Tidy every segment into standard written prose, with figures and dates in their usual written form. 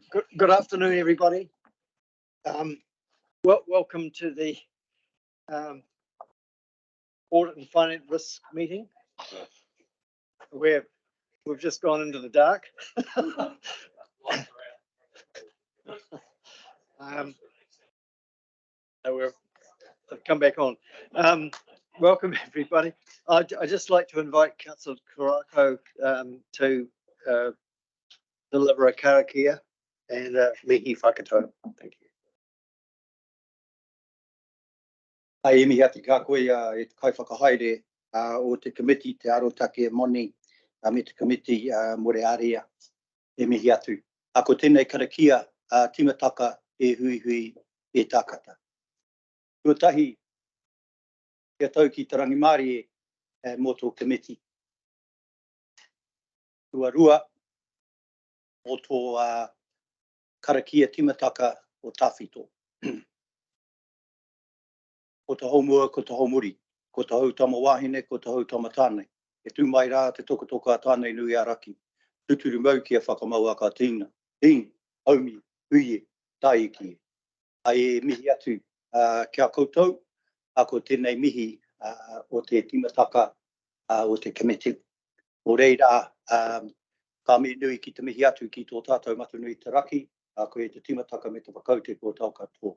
Good afternoon, everybody. Welcome to the Audit and Finance Risk meeting, where we've just gone into the dark. We've come back on. Welcome, everybody. I'd just like to invite Councillor Karakia to deliver a Karakia and Mihi whakatoa. Thank you. Ai mihi ati ka koe e te kai whakahaere o te committee te arotake moni me te committee more area e mihi atu. Ako tēnei karakia timataka e hui hui e tākata. Tuatahi kia tau ki te rangimārie mō tō committee. Tuarua mō tō karakia timataka o tāwhito. Ko te haumua, ko te haumuri, ko te hau tama wāhine, ko te hau tama tānei. E tū mai rā te toka tānei nui a raki. Tuturu mau kia whakamau a ka tīna. Tīn, haumi, huie, tāiki. Ai e mihi atu kia koutou, ako tēnei mihi o te timataka o te committee. O reira, ka me nui ki te mihi atu ki tō tātou matu nui te raki, ako e te timataka me te whakaute ko tau katoa.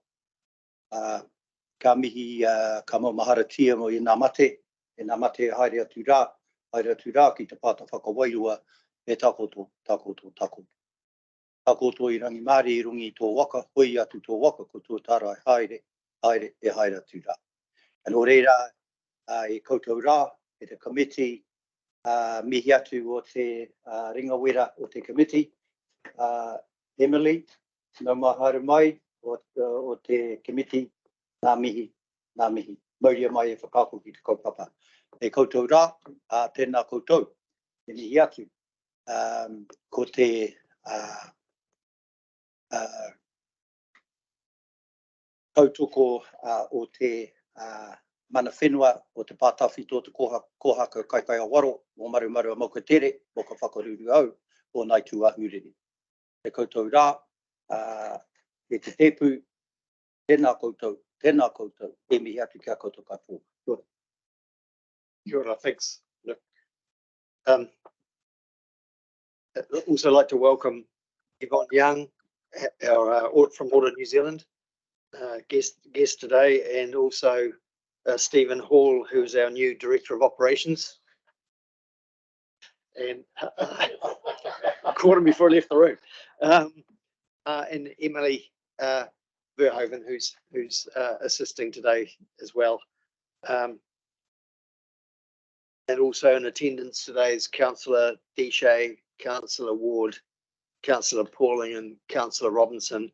Ka mihi ka maumahara tia mo i nā mate, e nā mate haere atu rā ki te pāta whakawairua e takoto. Takoto i rangi māre i rungi tō waka, hoi atu tō waka ko tō tāra haere atu rā. Anō reira e koutou rā, e te committee, mihi atu o te ringawera o te committee, Emily, nau mahara mai o te committee, Nā mihi. Mauria mai e whakako ki te kaupapa. E koutou rā, tēnā koutou. E mihi atu, ko te tautoko o te mana whenua o te pātawhito te kohaka kaikai a waro, o maru a mauka tere, o ka whakaruru au, o nai tū ahuriri. E koutou rā, e te tepu, tēnā koutou, e mihi atu kia koutou katoa. Kia ora, thanks. I'd also like to welcome Yvonne Young, our from Audit New Zealand, guest today, and also Stephen Hall, who's our new Director of Operations. And caught him before I left the room. And Emily Verhoeven, who's assisting today as well. And also in attendance today is Councillor Deshay, Councillor Ward, Councillor Pauling and Councillor Robinson,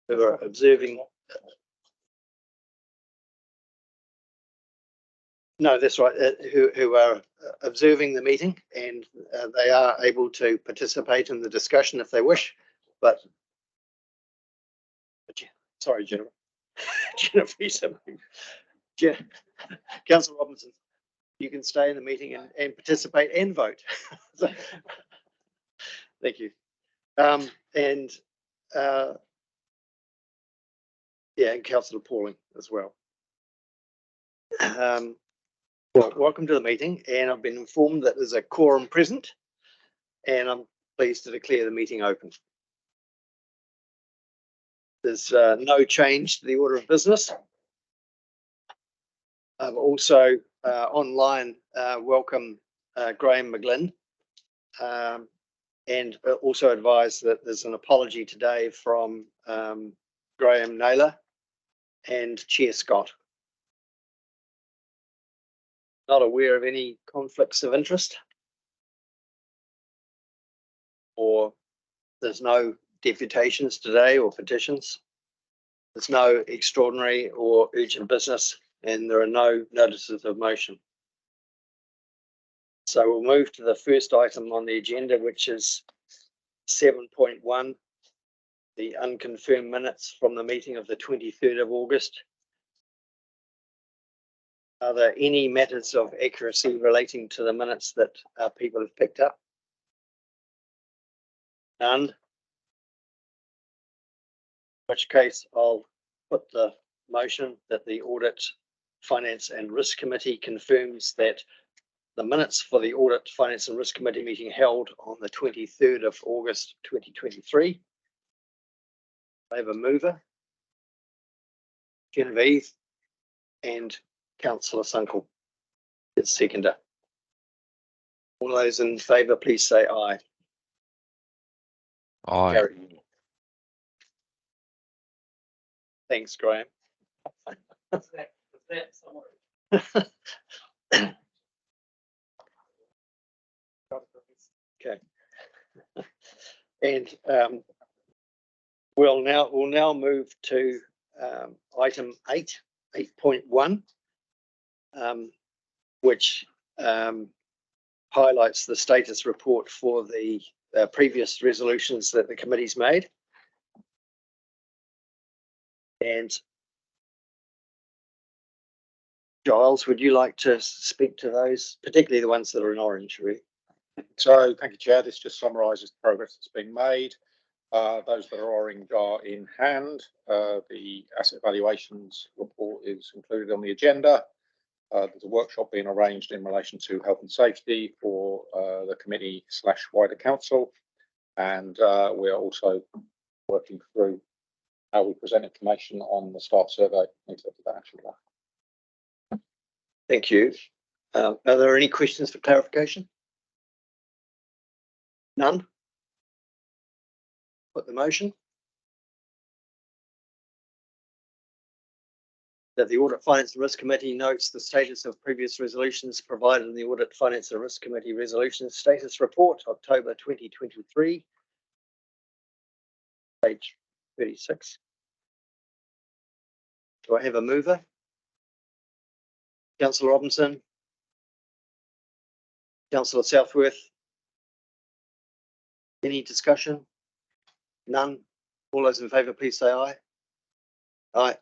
who are observing. No, that's right, who are observing the meeting, and they are able to participate in the discussion if they wish, but sorry, Jennifer. Councillor Robinson, you can stay in the meeting and participate and vote. So, thank you. And Councillor Pauling as well. Well, welcome to the meeting, and I've been informed that there's a quorum present, and I'm pleased to declare the meeting open. There's no change to the order of business. I've also online welcome Graham McGlynn, and also advise that there's an apology today from Graham Naylor and Chair Scott. Not aware of any conflicts of interest, or there's no deputations today or petitions. There's no extraordinary or urgent business, and there are no notices of motion. So we'll move to the first item on the agenda, which is 7.1, the unconfirmed minutes from the meeting of the 23rd of August. Are there any matters of accuracy relating to the minutes that people have picked up? None. which case I'll put the motion that the Audit, Finance and Risk Committee confirms that the minutes for the Audit, Finance and Risk Committee meeting held on the 23rd of August 2023. I have a mover, Genevieve, and Councillor Sunkel is seconder. All those in favour, please say aye. Aye. Carried. Thanks, Graham. Okay. And we'll now move to item 8.1, which highlights the status report for the previous resolutions that the committee's made. And Giles, would you like to speak to those, particularly the ones that are in orange? So, thank you, Chair. This just summarises the progress that's been made. Those that are orange are in hand. The asset valuations report is included on the agenda. There's a workshop being arranged in relation to health and safety for the committee / wider council. And we are also working through how we present information on the staff survey into that action plan. Thank you. Are there any questions for clarification? None? Put the motion. That the Audit, Finance and Risk Committee notes the status of previous resolutions provided in the Audit, Finance and Risk Committee Resolution Status Report, October 2023, page 36. Do I have a mover? Councillor Robinson? Councillor Southworth? Any discussion? None? All those in favour, please say aye. Aye.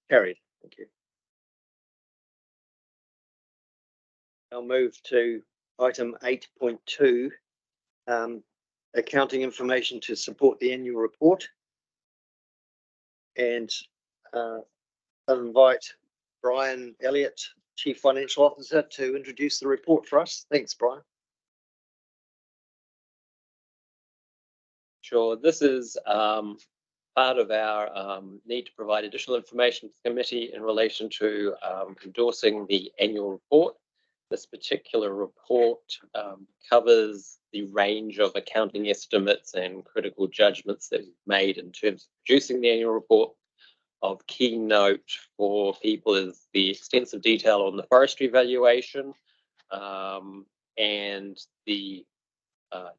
Carried. Thank you. I'll move to item 8.2, accounting information to support the annual report. And I'll invite Brian Elliott, Chief Financial Officer, to introduce the report for us. Thanks, Brian. Sure. This is part of our need to provide additional information to the committee in relation to endorsing the annual report. This particular report covers the range of accounting estimates and critical judgments that we've made in terms of producing the annual report. Of key note for people is the extensive detail on the forestry valuation and the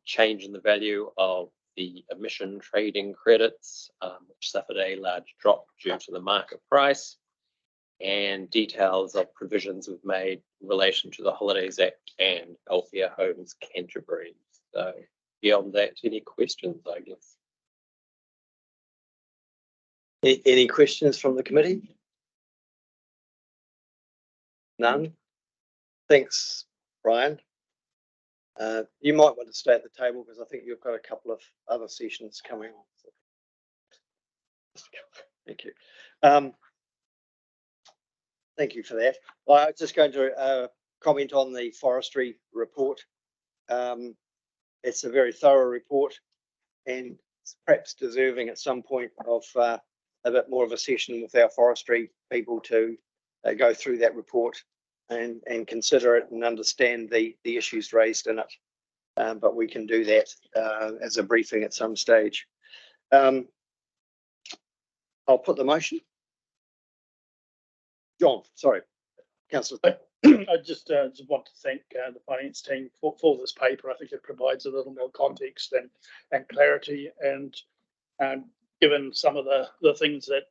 change in the value of the emission trading credits, which suffered a large drop due to the market price, and details of provisions we've made in relation to the Holidays Act and Welfare Homes Canterbury. So beyond that, any questions, I guess? Any questions from the committee? None? Thanks, Brian. You might want to stay at the table because I think you've got a couple of other sessions coming on. Thank you. Thank you for that. I was just going to comment on the forestry report. It's a very thorough report and perhaps deserving at some point of a bit more of a session with our forestry people to go through that report and consider it and understand the issues raised in it. But we can do that as a briefing at some stage. I'll put the motion. John, sorry, Councillor. I just want to thank the finance team for this paper. I think it provides a little more context and clarity, and given some of the things that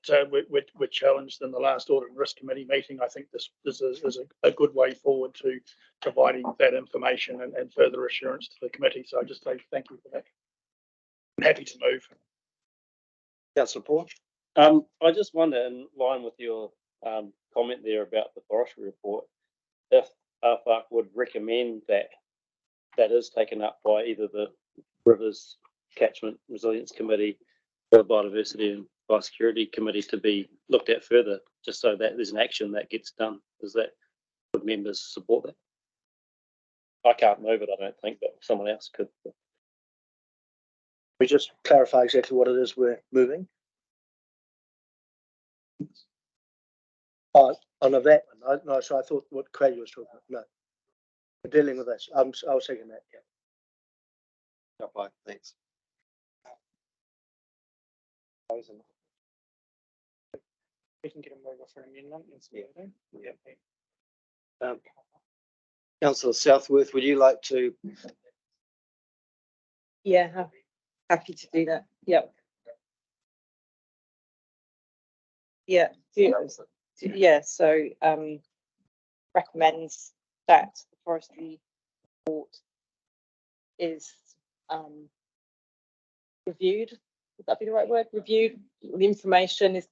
were challenged in the last Audit and Risk Committee meeting, I think this is a good way forward to providing that information and further assurance to the committee. So I just say thank you for that. I'm happy to move. Councillor Paul. I just wonder, in line with your comment there about the forestry report, if ARFAC would recommend that is taken up by either the Rivers Catchment Resilience Committee the Biodiversity and Biosecurity Committee to be looked at further, just so that there's an action that gets done. Does that, would members support that? I can't move it, I don't think, but someone else could. We just clarify exactly what it is we're moving. Oh, no, that one. No, so I thought what Craig was talking about. No, we're dealing with this. I'll second that. Yeah. Fine, thanks. We can get a mover for an amendment. Councillor Southworth, would you like to? Yeah, happy to do that. Yep. Yeah, yeah, so recommends that the forestry report is reviewed. Would that be the right word? Reviewed. The information is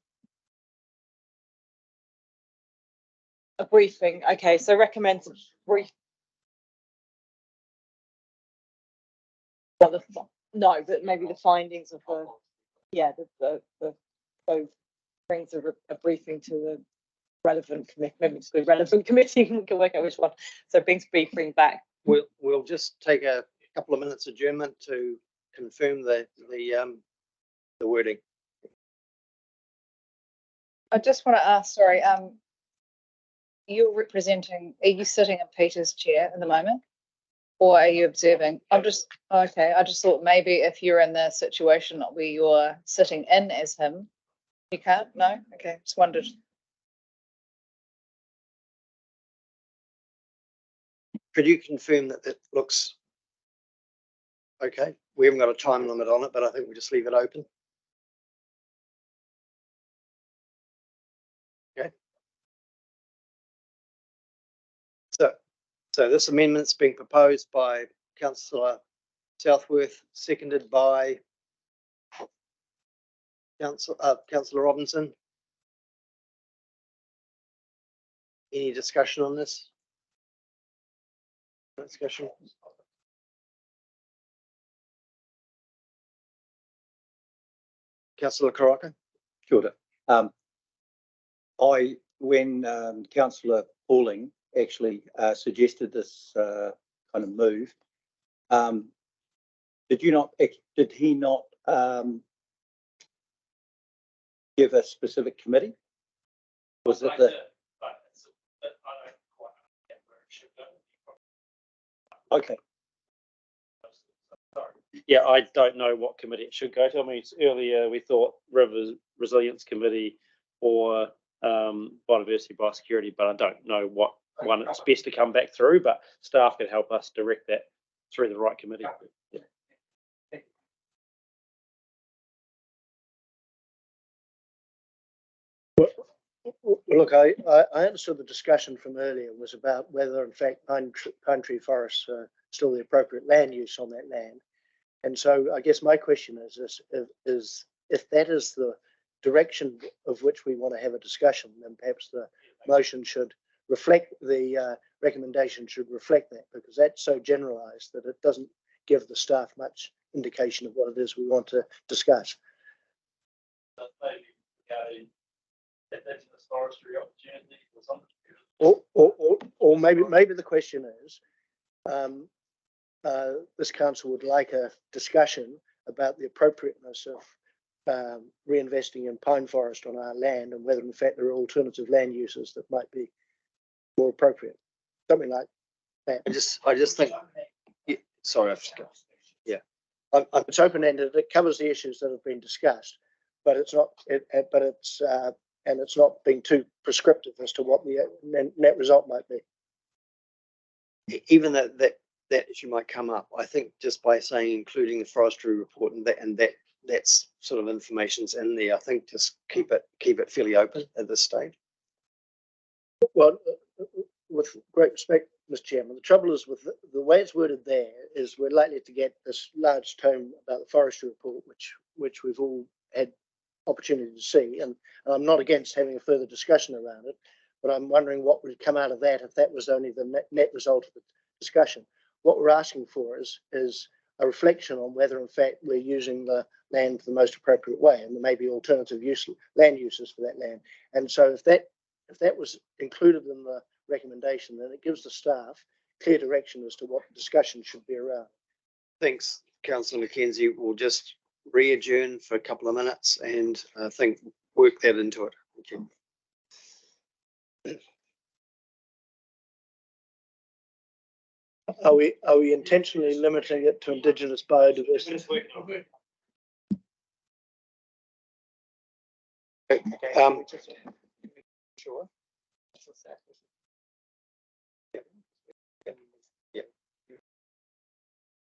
a briefing. Okay, so recommends a brief. Well, no, but maybe the findings of the, yeah, the so brings a briefing to the relevant committee, maybe to the relevant committee, we can work out which one. So brings briefing back. We'll just take a couple of minutes adjournment to confirm the wording. I just want to ask, sorry, you're representing, are you sitting in Peter's chair at the moment? Or are you observing? I'm just, okay, I just thought maybe if you're in the situation where you're sitting in as him, you can't? No? Okay, just wondered. Could you confirm that it looks okay? We haven't got a time limit on it, but I think we just leave it open. Okay. So this amendment's being proposed by Councillor Southworth, seconded by Councillor Robinson. Any discussion on this? Discussion. Councillor Karakia. Kia ora. When Councillor Pauling actually suggested this kind of move, did he not give a specific committee? Was it the? Okay. Yeah, I don't know what committee it should go to. I mean, earlier we thought Rivers Resilience Committee or Biodiversity Biosecurity, but I don't know what one it's best to come back through, but staff can help us direct that through the right committee. Yeah. Look, I understood the discussion from earlier was about whether, in fact, pine tree forests are still the appropriate land use on that land. And so I guess my question is if that is the direction of which we want to have a discussion, then perhaps the motion should reflect, the recommendation should reflect that, because that's so generalised that it doesn't give the staff much indication of what it is we want to discuss. Or maybe the question is, this council would like a discussion about the appropriateness of reinvesting in pine forest on our land, and whether in fact there are alternative land uses that might be more appropriate. Something like that. I just think. Yeah, sorry, I've just got. Yeah, it's open-ended. It covers the issues that have been discussed, but it's not. And it's not being too prescriptive as to what the net result might be. Even that issue might come up. I think just by saying including the forestry report and that's sort of information's in there. I think just keep it fairly open at this stage. Well, with great respect, Mr. Chairman, the trouble is with the way it's worded there is we're likely to get this large tome about the forestry report, which we've all had opportunity to see, and I'm not against having a further discussion around it, but I'm wondering what would come out of that if that was only the net result of the discussion. What we're asking for is a reflection on whether in fact we're using the land the most appropriate way, and there may be alternative land uses for that land. And so if that was included in the recommendation, then it gives the staff clear direction as to what discussion should be around. Thanks, Councillor McKenzie. We'll just re-adjourn for a couple of minutes and I think work that into it. Thank you. Are we intentionally limiting it to Indigenous biodiversity? Sure.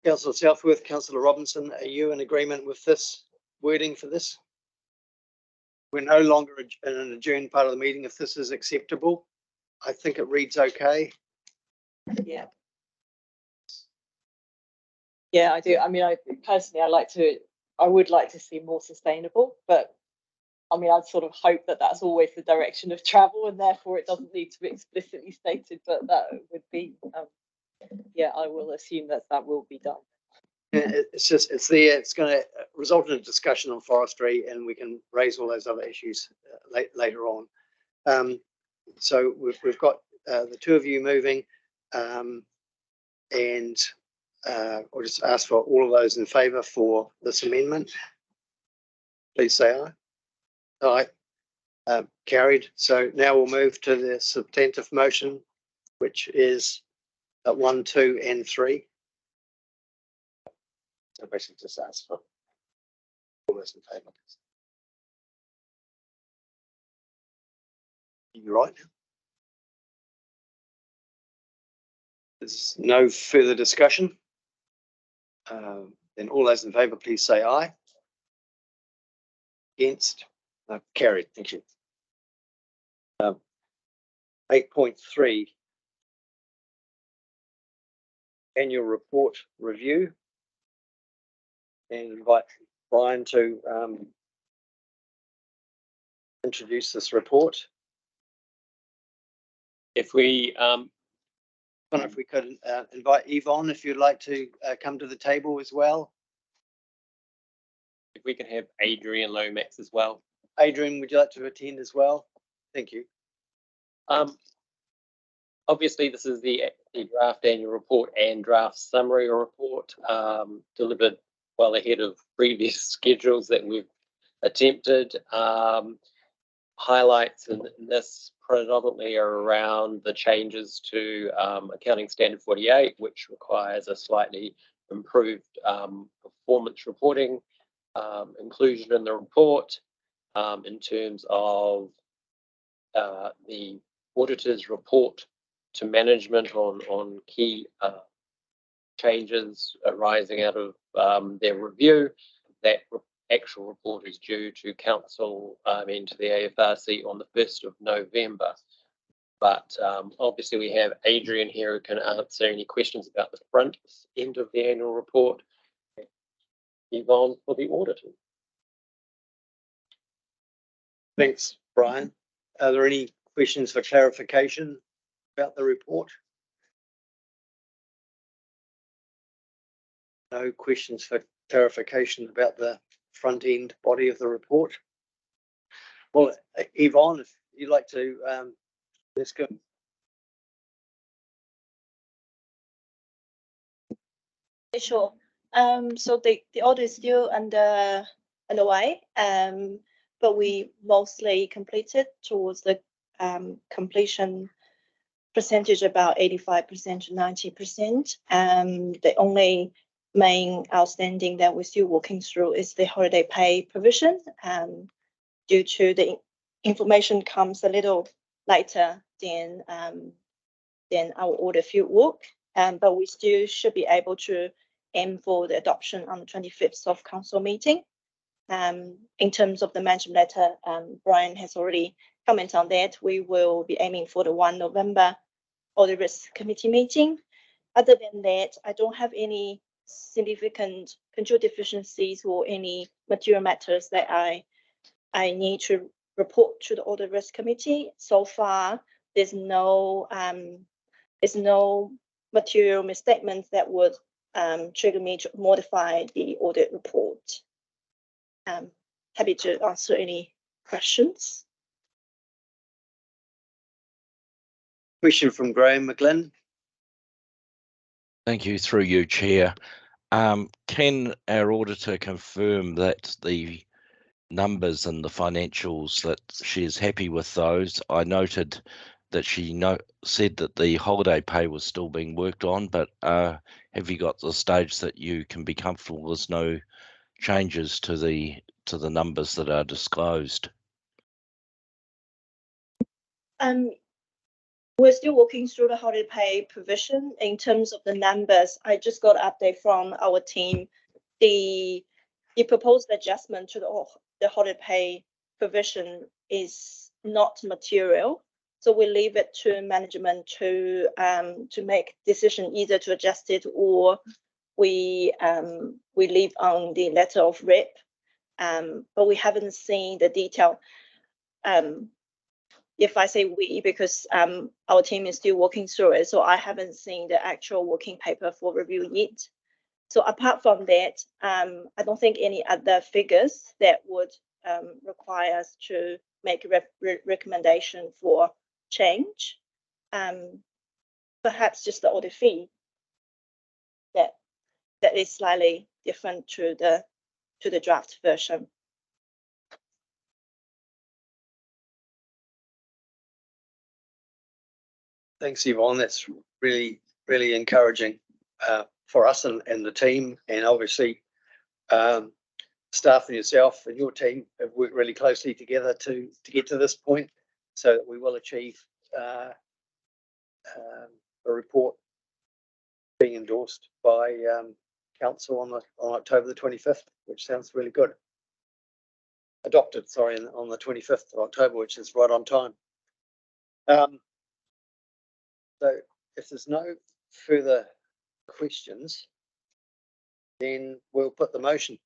Councillor Southworth, Councillor Robinson, are you in agreement with this wording for this? We're no longer in an adjourned part of the meeting if this is acceptable. I think it reads okay. Yeah. Yeah, I do. I mean, I personally, I would like to see more sustainable, but I mean, I'd sort of hope that that's always the direction of travel and therefore it doesn't need to be explicitly stated, but that would be, yeah, I will assume that that will be done. It's just, it's there. It's going to result in a discussion on forestry and we can raise all those other issues later on. So we've got the two of you moving and I'll just ask for all of those in favour for this amendment. Please say aye. Aye. Carried. So now we'll move to the substantive motion, which is 1, 2 and 3. So basically just ask for all those in favour. You right? There's no further discussion. Then all those in favour, please say aye. Against? Carried. Thank you. 8.3 annual report review, and invite Brian to introduce this report. If we I don't know if we could invite Yvonne if you'd like to come to the table as well. if we can have Adrian Lomax as well. Adrian, would you like to attend as well? Thank you. Obviously, this is the draft annual report and draft summary report delivered well ahead of previous schedules that we've attempted. Highlights in this predominantly are around the changes to Accounting Standard 48, which requires a slightly improved performance reporting inclusion in the report in terms of the auditor's report to management on key changes arising out of their review. That actual report is due to council and to the AFRC on the 1st of November. But obviously we have Adrian here who can answer any questions about the front end of the annual report. Yvonne for the auditor. Thanks, Brian. Are there any questions for clarification about the report? No questions for clarification about the front end body of the report. Well, Yvonne, if you'd like to, let's go. Sure. So the audit is still underway, but we mostly completed towards the completion percentage about 85% to 90%. The only main outstanding that we're still working through is the holiday pay provision, due to the information comes a little later than our audit field work, but we still should be able to aim for the adoption on the 25th of council meeting. In terms of the management letter, Brian has already commented on that. We will be aiming for the 1 November audit risk committee meeting. Other than that, I don't have any significant control deficiencies or any material matters that I need to report to the audit risk committee. So far, there's no material misstatements that would trigger me to modify the audit report. happy to answer any questions. Question from Graham McGlynn. Thank you, through you, Chair. Can our auditor confirm that the numbers and the financials, that she is happy with those? I noted that she said that the holiday pay was still being worked on, but have you got to the stage that you can be comfortable there's no changes to the numbers that are disclosed? We're still working through the holiday pay provision. In terms of the numbers, I just got an update from our team. The proposed adjustment to the holiday pay provision is not material. So we leave it to management to make decision either to adjust it or we leave on the letter of rep. But we haven't seen the detail. If I say we, because our team is still working through it, so I haven't seen the actual working paper for review yet. So apart from that, I don't think any other figures that would require us to make a recommendation for change. Perhaps just the audit fee that is slightly different to the draft version. Thanks, Yvonne. That's really, really encouraging for us and the team, and obviously staff and yourself and your team have worked really closely together to get to this point, so that we will achieve a report being endorsed by council on October the 25th, which sounds really good. Adopted, sorry, on the 25th of October, which is right on time. So if there's no further questions, then we'll put the motion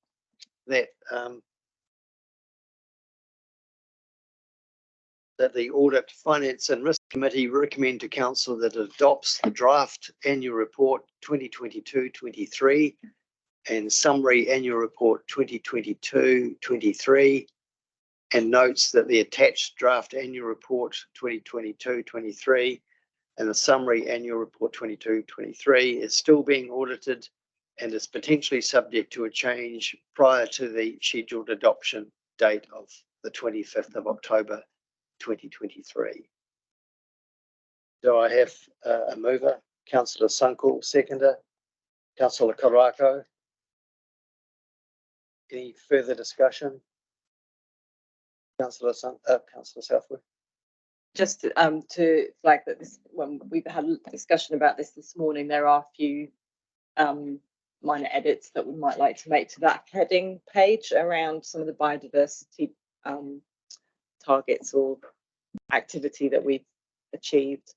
that that the Audit, Finance and Risk Committee recommend to Council that it adopts the draft annual report 2022-23 and summary annual report 2022-23, and notes that the attached draft annual report 2022-23 and the summary annual report 22-23 is still being audited and is potentially subject to a change prior to the scheduled adoption date of the 25th of October 2023. Do I have a mover? Councillor Sunkel, seconder. Councillor Karakia. Any further discussion? Councillor Southwood. Just to flag that when we've had a discussion about this morning, there are a few minor edits that we might like to make to that heading page around some of the biodiversity targets or activity that we've achieved.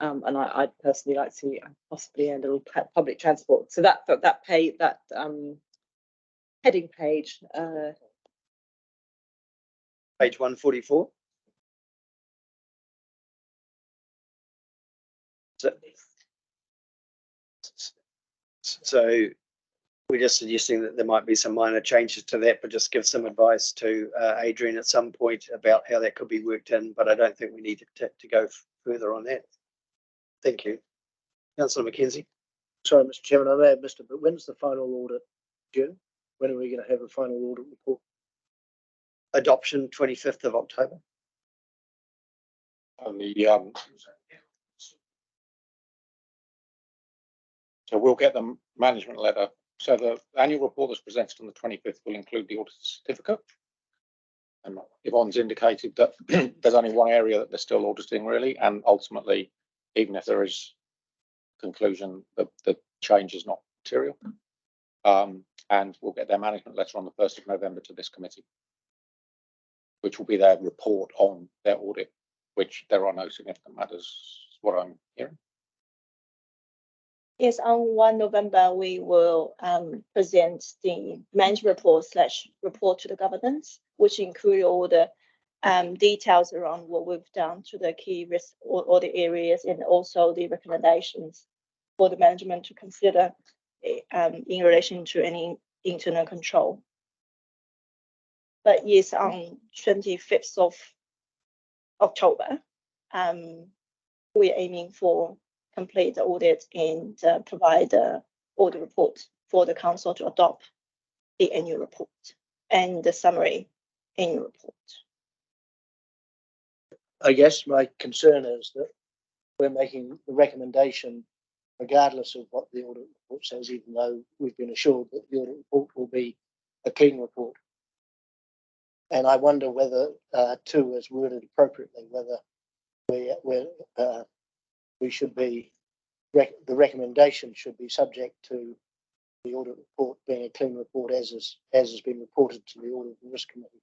And I'd personally like to possibly end a little public transport. So that heading page. Page 144. So we're just suggesting that there might be some minor changes to that, but just give some advice to Adrian at some point about how that could be worked in, but I don't think we need to go further on that. Thank you. Councillor Mackenzie. Sorry, Mr. Chairman, I may have missed it, but when's the final audit due? When are we going to have a final audit report? Adoption 25th of October. And so we'll get the management letter. So the annual report that's presented on the 25th will include the auditor certificate. And Yvonne's indicated that there's only one area that they're still auditing really, and ultimately, even if there is conclusion that the change is not material, and we'll get their management letter on the 1st of November to this committee, which will be their report on their audit, which there are no significant matters, is what I'm hearing. Yes, on 1 November, we will present the management report to the governance, which include all the details around what we've done to the key risk audit areas and also the recommendations for the management to consider in relation to any internal control. but yes, on 25th of October, we're aiming for complete the audit and provide the audit report for the council to adopt the annual report and the summary annual report. I guess my concern is that we're making the recommendation regardless of what the audit report says, even though we've been assured that the audit report will be a clean report. And I wonder whether 2 is worded appropriately, whether we should be, the recommendation should be subject to the audit report being a clean report as has been reported to the Audit and Risk Committee.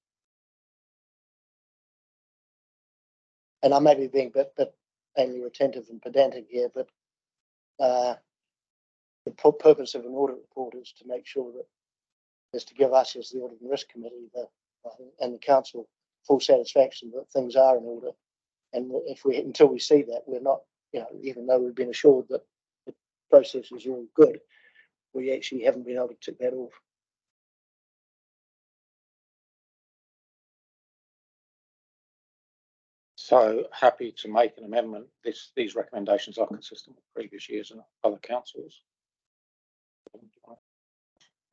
And I may be being a bit only retentive and pedantic here, but the purpose of an audit report is to make sure that is to give us as the Audit and Risk Committee and the council full satisfaction that things are in order. And if until we see that, we're not, even though we've been assured that the processes are all good, we actually haven't been able to tick that off. So happy to make an amendment. These recommendations are consistent with previous years and other councils.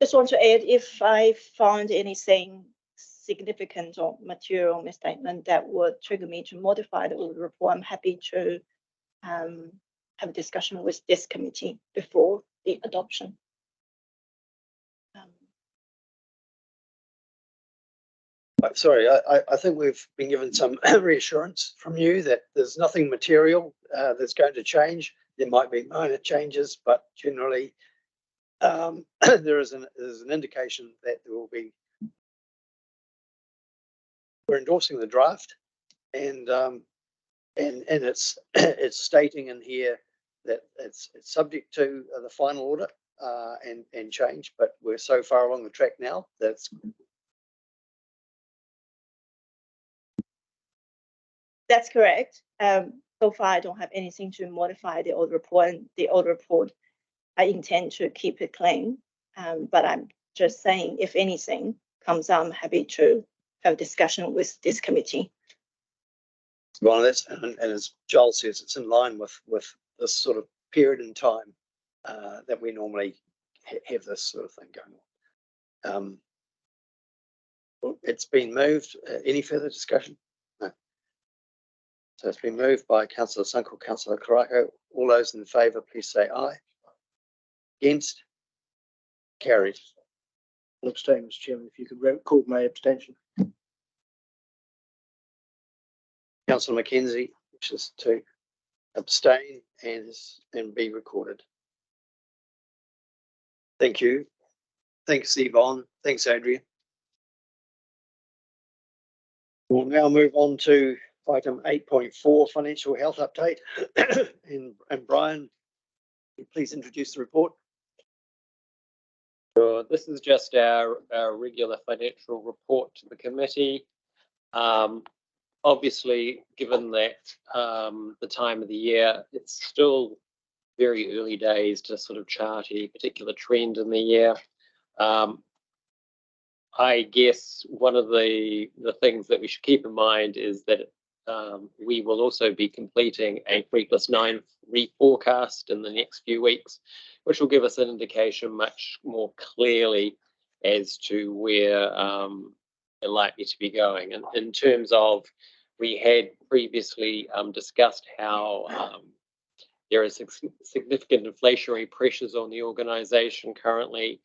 Just want to add, if I found anything significant or material misstatement that would trigger me to modify the audit report, I'm happy to have a discussion with this committee before the adoption. Sorry, I think we've been given some reassurance from you that there's nothing material that's going to change. There might be minor changes, but generally there's an indication that there will be. We're endorsing the draft, and it's stating in here that it's subject to the final audit and change, but we're so far along the track now that's. That's correct. So far, I don't have anything to modify the audit report. And the audit report, I intend to keep it clean. But I'm just saying, if anything comes up, I'm happy to have a discussion with this committee. Well, that's and as Joel says, it's in line with this sort of period in time that we normally have this sort of thing going on. It's been moved. Any further discussion? No. So it's been moved by Councillor Sunkel, Councillor Karakia. All those in favour, please say aye. Against? Carried. I'll abstain, Mr. Chairman, if you could record my abstention. Councillor Mackenzie wishes to abstain and be recorded. Thank you. Thanks, Yvonne. Thanks, Adrian. We'll now move on to item 8.4, financial health update. and Brian, please introduce the report. Sure. This is just our regular financial report to the committee. Obviously, given that the time of the year, it's still very early days to sort of chart a particular trend in the year. I guess one of the things that we should keep in mind is that we will also be completing a 3+9 reforecast in the next few weeks, which will give us an indication much more clearly as to where they're likely to be going. And in terms of, we had previously discussed how there is significant inflationary pressures on the organisation currently.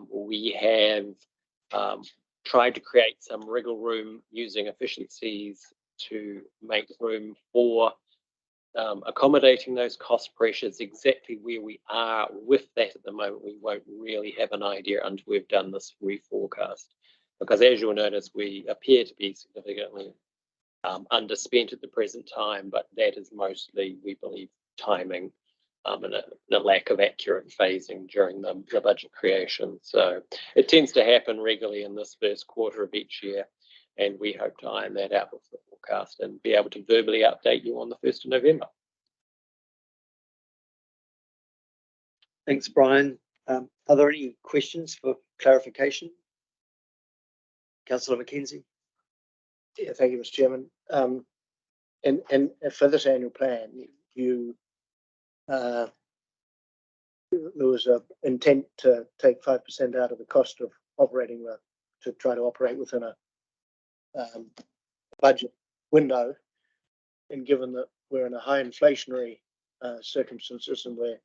We have tried to create some wriggle room using efficiencies to make room for accommodating those cost pressures. Exactly where we are with that at the moment, we won't really have an idea until we've done this reforecast, because as you'll notice, we appear to be significantly underspent at the present time, but that is mostly, we believe, timing and a lack of accurate phasing during the budget creation. So it tends to happen regularly in this first quarter of each year, and we hope to iron that out with the forecast and be able to verbally update you on the 1st of November. Thanks, Brian. Are there any questions for clarification? Councillor McKenzie. Yeah, thank you, Mr. Chairman. And for this annual plan, there was an intent to take 5% out of the cost of operating to try to operate within a budget window. And given that we're in a high inflationary circumstances and we're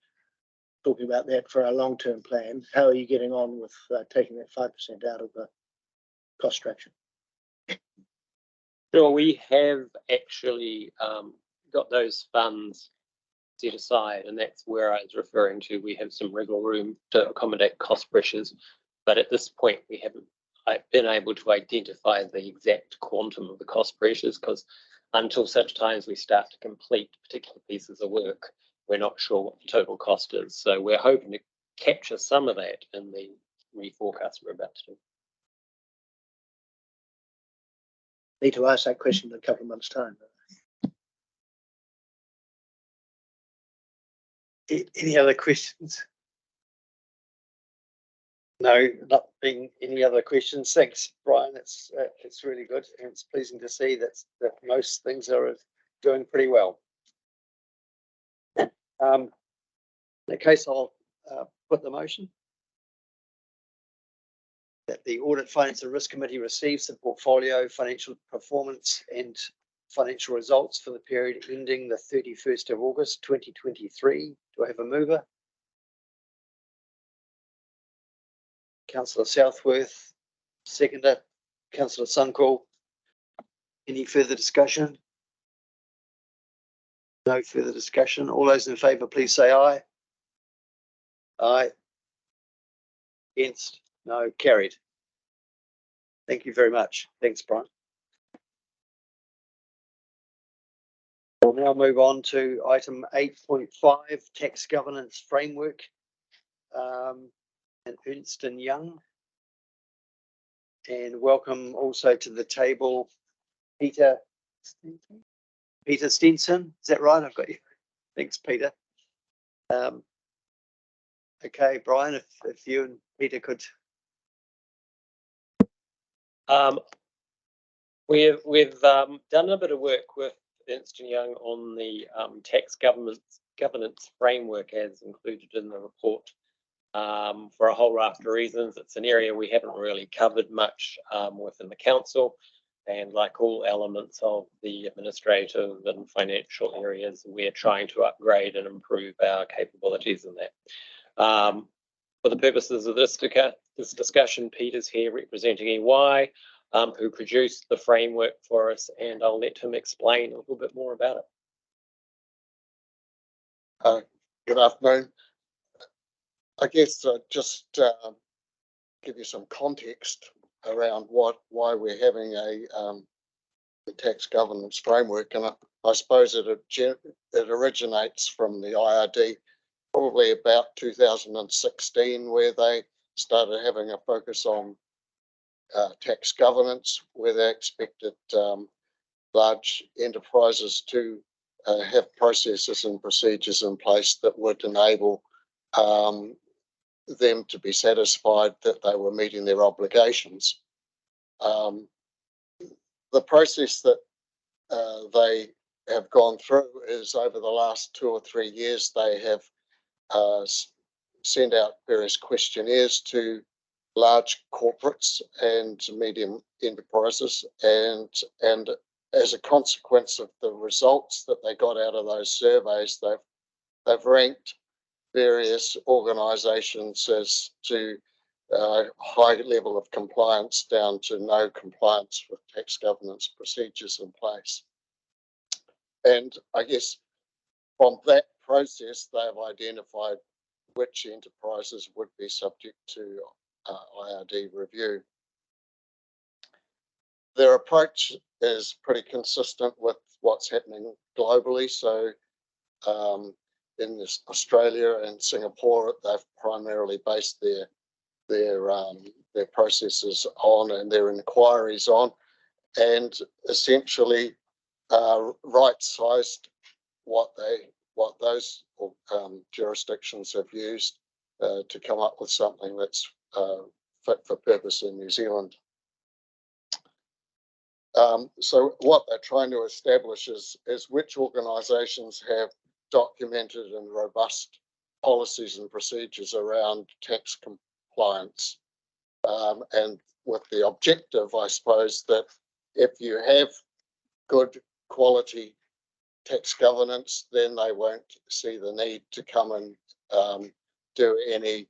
talking about that for our long-term plan, how are you getting on with taking that 5% out of the cost structure? Sure, we have actually got those funds set aside, and that's where I was referring to. We have some wriggle room to accommodate cost pressures, but at this point we haven't been able to identify the exact quantum of the cost pressures, because until such times we start to complete particular pieces of work, we're not sure what the total cost is. So we're hoping to capture some of that in the reforecast we're about to do. Need to ask that question in a couple of months' time. Any other questions? No, not being any other questions. Thanks, Brian. It's really good, and it's pleasing to see that most things are doing pretty well. In that case, I'll put the motion that the Audit, Finance and Risk Committee receives the portfolio, financial performance and financial results for the period ending the 31st of August 2023. Do I have a mover? Councillor Southworth, seconder, Councillor Sunkel. Any further discussion? No further discussion. All those in favour, please say aye. Aye. Against? No. Carried. Thank you very much. Thanks, Brian. We'll now move on to item 8.5, Tax Governance Framework, and Ernst & Young. And welcome also to the table, Peter Stenson. Is that right? I've got you. Thanks, Peter. Okay, Brian, if you and Peter could. We've done a bit of work with Ernst & Young on the tax governance framework as included in the report for a whole raft of reasons. It's an area we haven't really covered much within the council, and like all elements of the administrative and financial areas, we're trying to upgrade and improve our capabilities in that. For the purposes of this discussion, Peter's here representing EY, who produced the framework for us, and I'll let him explain a little bit more about it. Good afternoon. I guess just give you some context around why we're having the tax governance framework, and I suppose it originates from the IRD probably about 2016, where they started having a focus on tax governance, where they expected large enterprises to have processes and procedures in place that would enable them to be satisfied that they were meeting their obligations. The process that they have gone through is, over the last 2 or 3 years, they have sent out various questionnaires to large corporates and medium enterprises, and as a consequence of the results that they got out of those surveys, they've ranked various organisations as to high level of compliance down to no compliance with tax governance procedures in place. And I guess from that process, they have identified which enterprises would be subject to IRD review. Their approach is pretty consistent with what's happening globally. So in Australia and Singapore, they've primarily based their processes on and their inquiries on, and essentially right-sized what those jurisdictions have used to come up with something that's fit for purpose in New Zealand. So what they're trying to establish is which organisations have documented and robust policies and procedures around tax compliance, and with the objective, I suppose, that if you have good quality tax governance, then they won't see the need to come and do any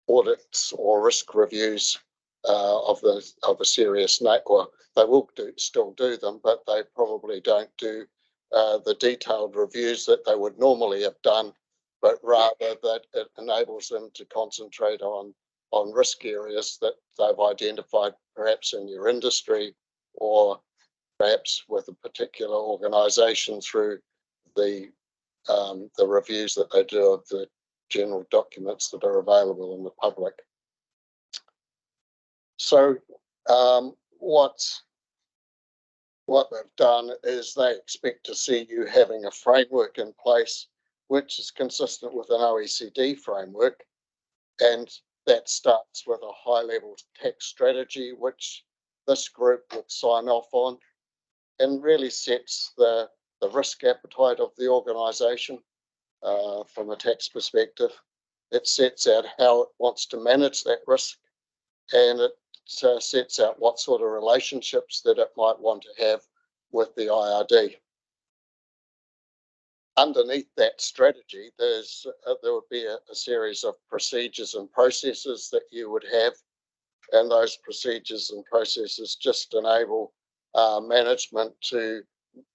audits or risk reviews of a serious nature. Well, they will still do them, but they probably don't do the detailed reviews that they would normally have done, but rather that it enables them to concentrate on risk areas that they've identified, perhaps in your industry or perhaps with a particular organisation through the reviews that they do of the general documents that are available in the public. So what they've done is they expect to see you having a framework in place which is consistent with an OECD framework, and that starts with a high-level tax strategy which this group would sign off on, and really sets the risk appetite of the organisation from a tax perspective. It sets out how it wants to manage that risk, and it sets out what sort of relationships that it might want to have with the IRD. Underneath that strategy, there would be a series of procedures and processes that you would have, and those procedures and processes just enable management to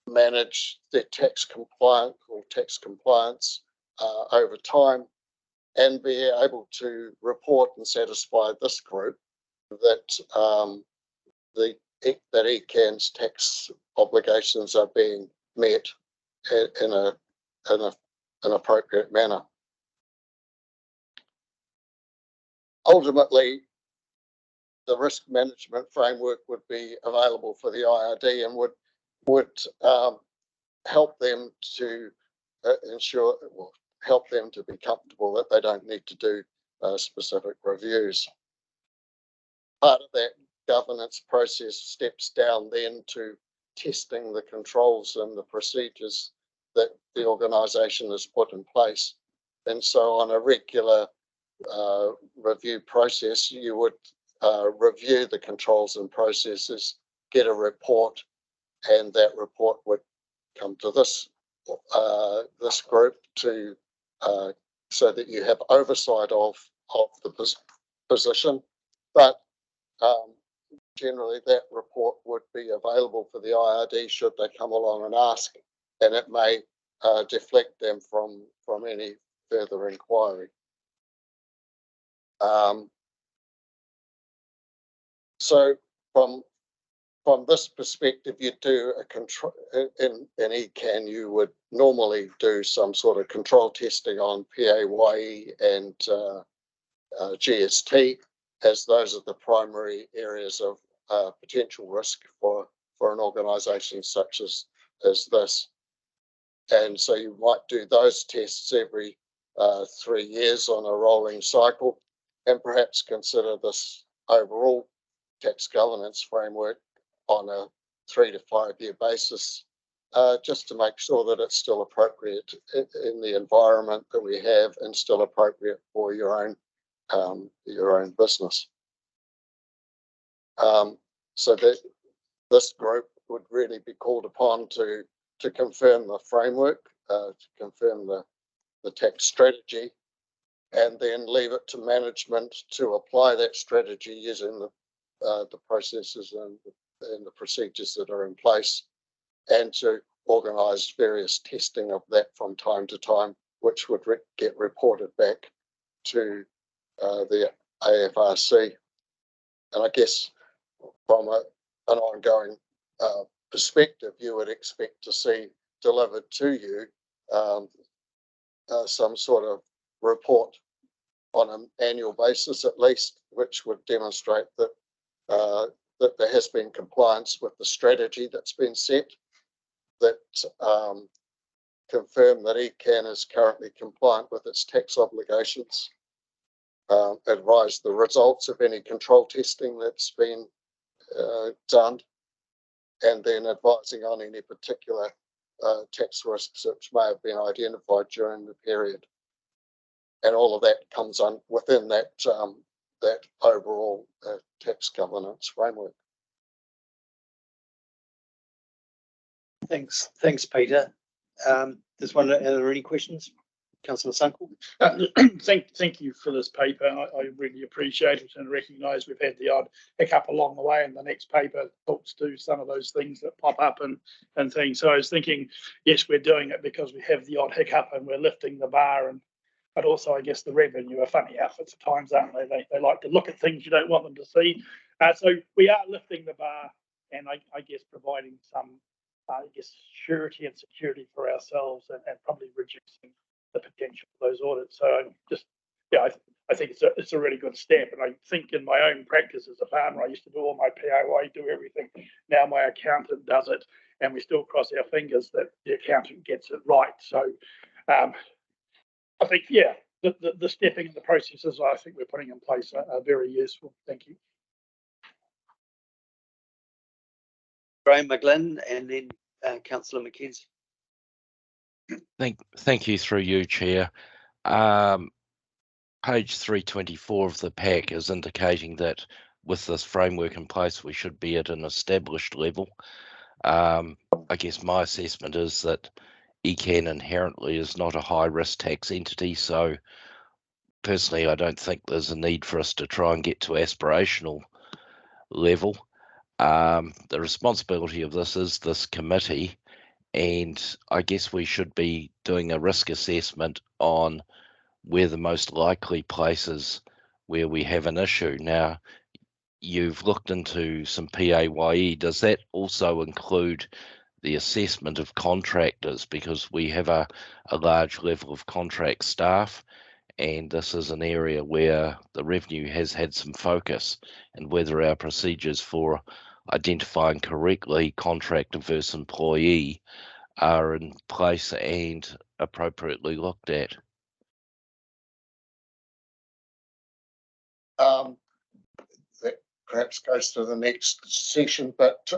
manage their tax compliance over time, and be able to report and satisfy this group that that ECAN's tax obligations are being met in an appropriate manner. Ultimately, the risk management framework would be available for the IRD and would help them to help them to be comfortable that they don't need to do specific reviews. Part of that governance process steps down then to testing the controls and the procedures that the organisation has put in place. And so on a regular review process, you would review the controls and processes, get a report, and that report would come to this group to so that you have oversight of the position. But generally, that report would be available for the IRD should they come along and ask, and it may deflect them from any further inquiry. So from this perspective, you do a control in ECAN. You would normally do some sort of control testing on PAYE and GST, as those are the primary areas of potential risk for an organisation such as this. And so you might do those tests every 3 years on a rolling cycle, and perhaps consider this overall tax governance framework on a 3 to 5 year basis, just to make sure that it's still appropriate in the environment that we have and still appropriate for your own business. So that this group would really be called upon to confirm the framework, to confirm the tax strategy, and then leave it to management to apply that strategy using the processes and the procedures that are in place, and to organise various testing of that from time to time, which would get reported back to the AFRC. And I guess from an ongoing perspective, you would expect to see delivered to you some sort of report on an annual basis at least, which would demonstrate that that there has been compliance with the strategy that's been set, that confirm that ECAN is currently compliant with its tax obligations, advise the results of any control testing that's been done, and then advising on any particular tax risks which may have been identified during the period. And all of that comes on within that that overall tax governance framework. Thanks, Peter. There's one. Are there any questions, Councillor Sunkel? Thank you for this paper. I really appreciate it and recognise we've had the odd hiccup along the way, and the next paper talks to some of those things that pop up and things. So I was thinking, yes, we're doing it because we have the odd hiccup and we're lifting the bar, but also I guess the revenue are funny outfits at times, aren't they? They like to look at things you don't want them to see. So we are lifting the bar, and I guess providing some surety and security for ourselves, and probably reducing the potential for those audits. So I think it's a really good step. And I think in my own practice as a farmer, I used to do all my PAYE, do everything. Now my accountant does it, and we still cross our fingers that the accountant gets it right. So I think, the stepping in the processes I think we're putting in place are very useful. Thank you. Graham McGlynn, and then Councillor McKenzie. Thank you through you, Chair. Page 324 of the pack is indicating that with this framework in place, we should be at an established level. I guess my assessment is that ECAN inherently is not a high-risk tax entity, so personally, I don't think there's a need for us to try and get to aspirational level. The responsibility of this is this committee, and I guess we should be doing a risk assessment on where the most likely places where we have an issue. Now, you've looked into some PAYE. Does that also include the assessment of contractors? Because we have a large level of contract staff, and this is an area where the revenue has had some focus, and whether our procedures for identifying correctly contractor versus employee are in place and appropriately looked at. That perhaps goes to the next session, but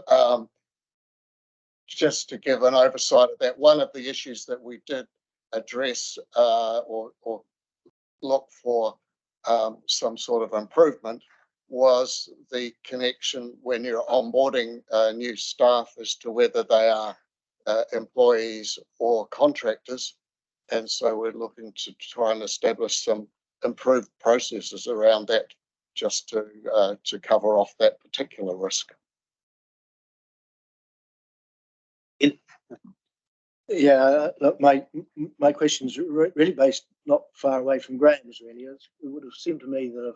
just to give an oversight of that, one of the issues that we did address or look for some sort of improvement was the connection when you're onboarding new staff as to whether they are employees or contractors. And so we're looking to try and establish some improved processes around that, just to cover off that particular risk. Yeah, look, my question's really based not far away from Graham's. Really, it would have seemed to me that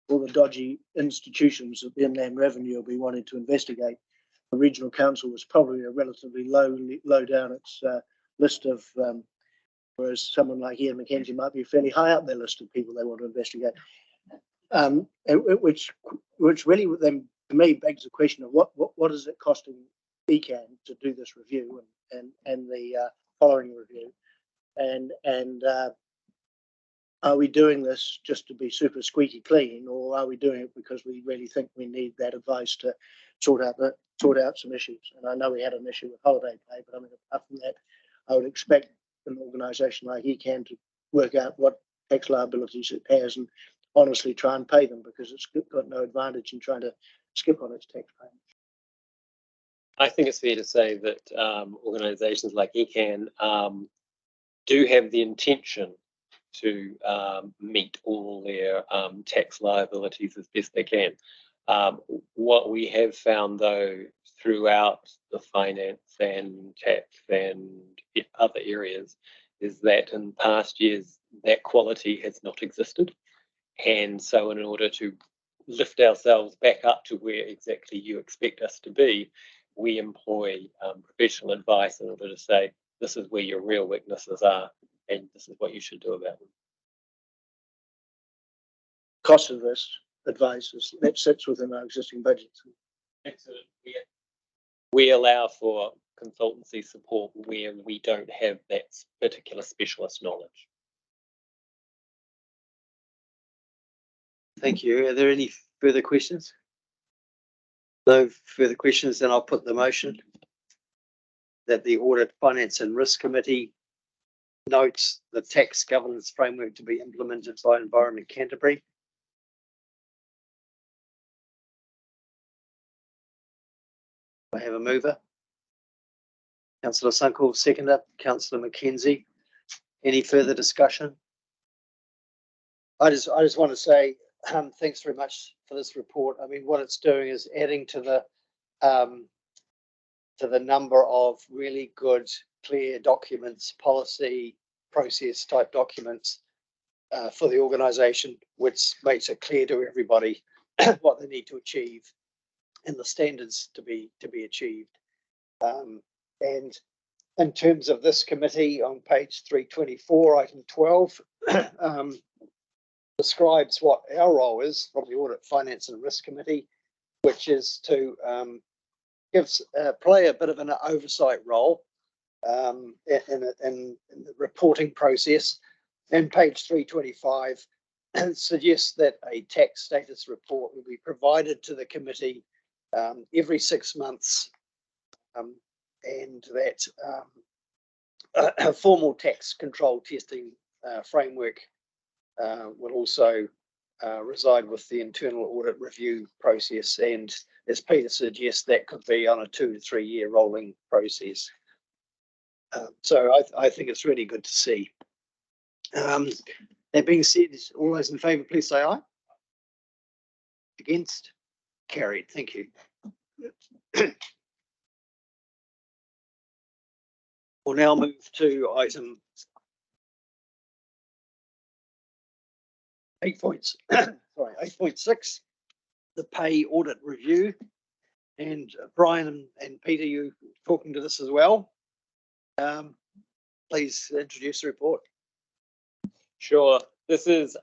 all the dodgy institutions that the Inland Revenue will be wanting to investigate, the Regional Council was probably a relatively low down its list of, whereas someone like Ian McKenzie might be fairly high up their list of people they want to investigate. Which really then to me begs the question of what is it costing ECAN to do this review and the following review, and are we doing this just to be super squeaky clean, or are we doing it because we really think we need that advice to sort out some issues? And I know we had an issue with holiday pay, but I mean, apart from that, I would expect an organisation like ECAN to work out what tax liabilities it has and honestly try and pay them, because it's got no advantage in trying to skip on its tax payments. I think it's fair to say that organisations like ECAN do have the intention to meet all their tax liabilities as best they can. What we have found, though, throughout the finance and tax and other areas is that in past years that quality has not existed. And so in order to lift ourselves back up to where exactly you expect us to be, we employ professional advice in order to say, this is where your real weaknesses are, and this is what you should do about them. Cost of this advice that sits within our existing budgets. We allow for consultancy support where we don't have that particular specialist knowledge. Thank you. Are there any further questions? No further questions, then I'll put the motion that the Audit, Finance and Risk Committee notes the tax governance framework to be implemented by Environment Canterbury. I have a mover. Councillor Sunkel, seconder. Councillor McKenzie. Any further discussion? I just want to say thanks very much for this report. I mean, what it's doing is adding to the number of really good, clear documents, policy, process type documents for the organisation, which makes it clear to everybody what they need to achieve and the standards to be achieved. And in terms of this committee, on page 324, item 12, describes what our role is from the Audit, Finance and Risk Committee, which is to play a bit of an oversight role in the reporting process. And page 325 suggests that a tax status report will be provided to the committee every 6 months, and that a formal tax control testing framework will also reside with the internal audit review process. And as Peter suggests, that could be on a 2 to 3 year rolling process. So I think it's really good to see. That being said, all those in favour, please say aye. Against? Carried. Thank you. We'll now move to item 8.6, the pay audit review. And Brian and Peter, you talking to this as well. Please introduce the report. Sure. This is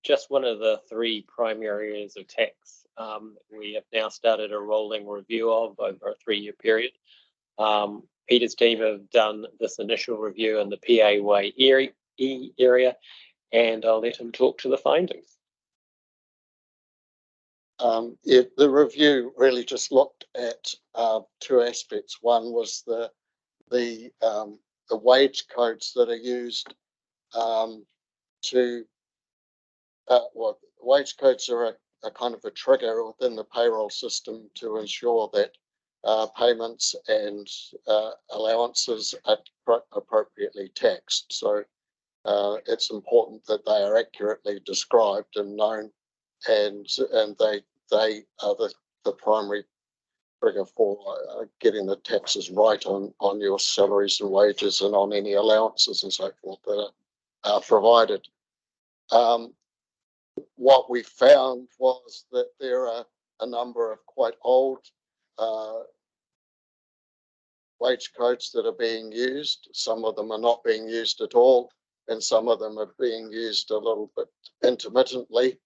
just one of the 3 primary areas of tax we have now started a rolling review of over a 3-year period. Peter's team have done this initial review in the PAYE area, and I'll let him talk to the findings. The review really just looked at 2 aspects. One was the wage codes that are used wage codes are a kind of a trigger within the payroll system to ensure that payments and allowances are appropriately taxed. So it's important that they are accurately described and known, and they are the primary trigger for getting the taxes right on your salaries and wages and on any allowances and so forth that are provided. What we found was that there are a number of quite old wage codes that are being used. Some of them are not being used at all, and some of them are being used a little bit intermittently.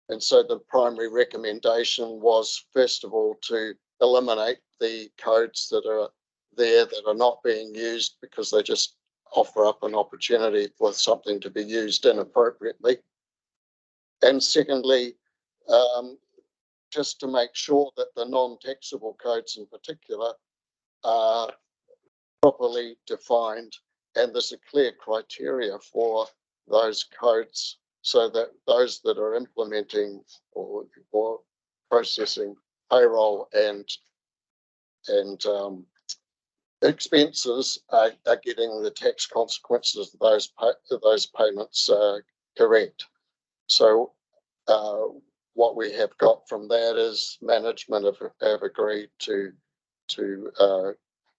And so the primary recommendation was, first of all, to eliminate the codes that are there that are not being used, because they just offer up an opportunity for something to be used inappropriately. And secondly, just to make sure that the non-taxable codes in particular are properly defined, and there's a clear criteria for those codes, so that those that are implementing or processing payroll and expenses are getting the tax consequences of those payments correct. So what we have got from that is management have agreed to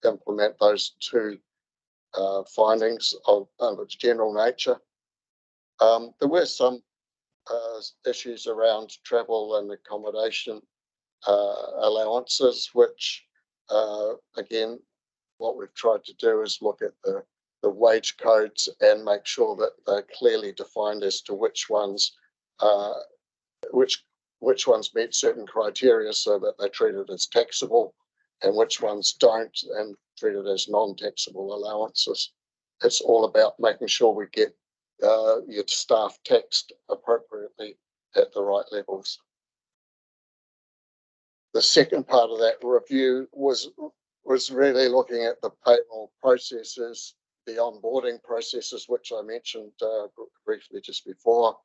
implement those 2 findings of its general nature. There were some issues around travel and accommodation allowances, which again, what we've tried to do is look at the wage codes and make sure that they're clearly defined as to which ones meet certain criteria, so that they're treated as taxable, and which ones don't, and treated as non-taxable allowances. It's all about making sure we get your staff taxed appropriately at the right levels. the second part of that review was really looking at the payroll processes, the onboarding processes, which I mentioned briefly just before,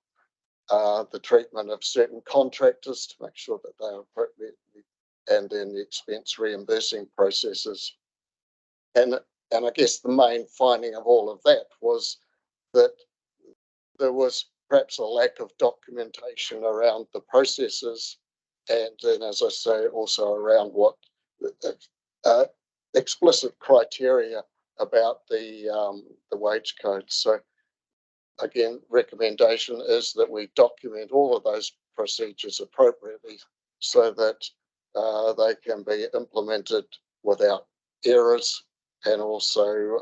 the treatment of certain contractors to make sure that they are appropriately, and then the expense reimbursing processes. And I guess the main finding of all of that was that there was perhaps a lack of documentation around the processes, and then, as I say, also around what explicit criteria about the wage code. So again, recommendation is that we document all of those procedures appropriately so that they can be implemented without errors, and also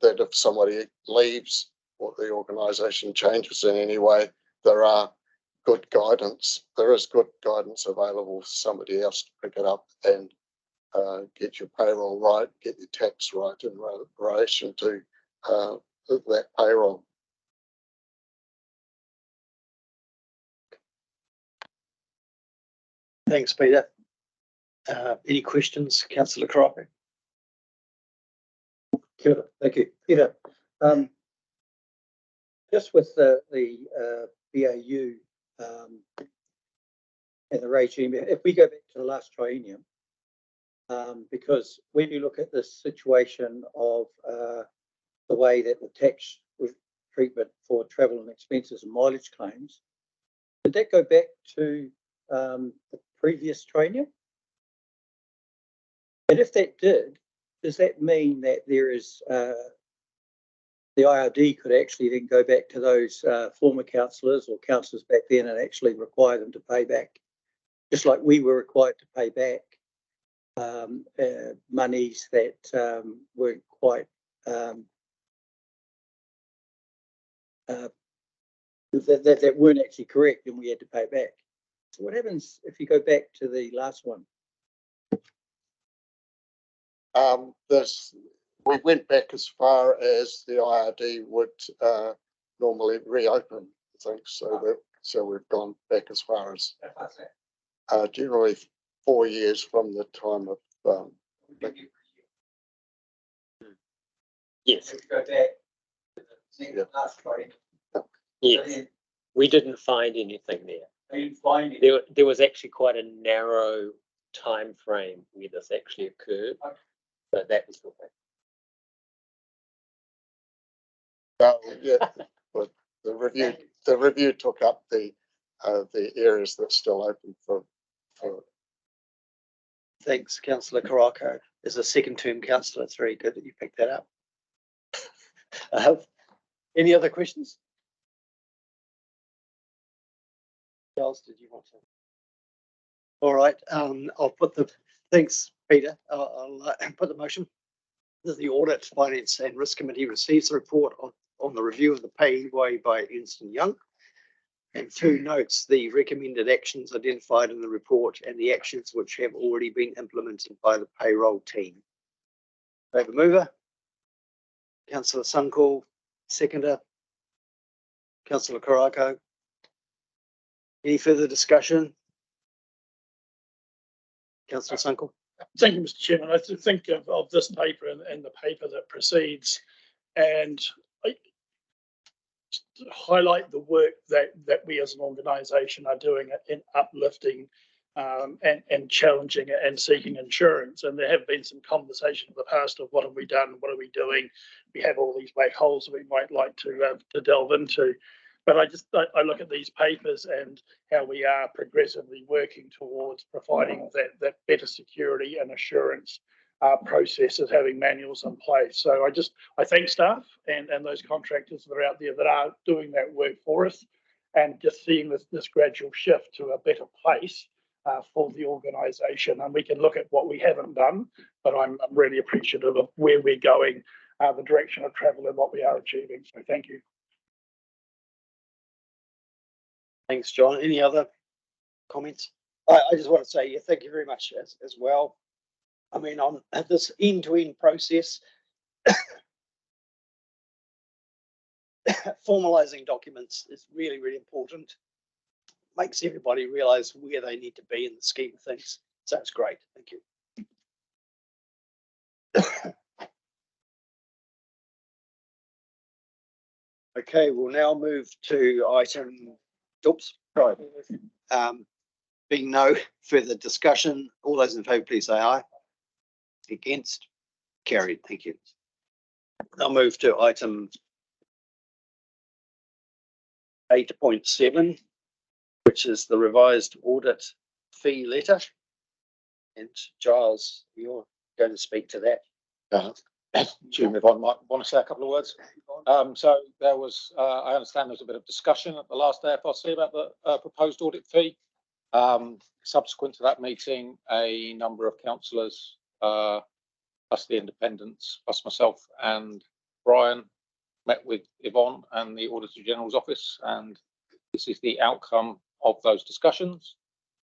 that if somebody leaves or the organisation changes in any way, there is good guidance available for somebody else to pick it up and get your payroll right, get your tax right in relation to that payroll. Thanks, Peter. Any questions, Councillor Karakia? Sure, thank you, Peter. Just with the BAU and the regime, if we go back to the last triennium, because when you look at this situation of the way that the tax treatment for travel and expenses and mileage claims, did that go back to the previous triennium? And if that did, does that mean that there is the IRD could actually then go back to those former councillors or councillors back then and actually require them to pay back, just like we were required to pay back monies that weren't quite that weren't actually correct, and we had to pay back. So what happens if you go back to the last one? We went back as far as the IRD would normally reopen, I think. So we've gone back as far as generally 4 years from the time of. Yes. Go back to the last triennium. Yes. We didn't find anything there. I didn't find it. There was actually quite a narrow time frame where this actually occurred. So that was the thing. Yeah, but the review took up the areas that's still open for. Thanks, Councillor Karakia. As a second term councillor, it's very good that you picked that up. Any other questions? Charles, did you want to? All right, I'll put thanks, Peter. I'll put the motion that the Audit, Finance and Risk Committee receives the report on the review of the PAYE by Ernst & Young. And 2 notes the recommended actions identified in the report and the actions which have already been implemented by the payroll team. Do I have a mover? Councillor Sunkel, seconder. Councillor Karakia. Any further discussion? Councillor Sunkel. Thank you, Mr. Chairman. I think of this paper and the paper that precedes, and I highlight the work that we as an organisation are doing in uplifting and challenging and seeking insurance. And there have been some conversation in the past of what have we done, what are we doing? We have all these black holes that we might like to delve into. But I look at these papers and how we are progressively working towards providing that better security and assurance processes, having manuals in place. So I thank staff and those contractors that are out there that are doing that work for us, and just seeing this gradual shift to a better place for the organisation. And we can look at what we haven't done, but I'm really appreciative of where we're going, the direction of travel and what we are achieving. So thank you. Thanks, John. Any other comments? I just want to say thank you very much as well. I mean, on this end-to-end process, formalising documents is really, really important. makes everybody realise where they need to be in the scheme of things. So it's great. Thank you. Okay, we'll now move to item, oops, sorry. Being no further discussion, all those in favour, please say aye. Against? Carried, thank you. I'll move to item 8.7, which is the revised audit fee letter. And Giles, you're going to speak to that. Jim, if I might want to say a couple of words. So there was, I understand there was a bit of discussion at the last FRC about the proposed audit fee. Subsequent to that meeting, a number of councillors, plus the independents, plus myself and Brian, met with Yvonne and the Auditor General's office, and this is the outcome of those discussions.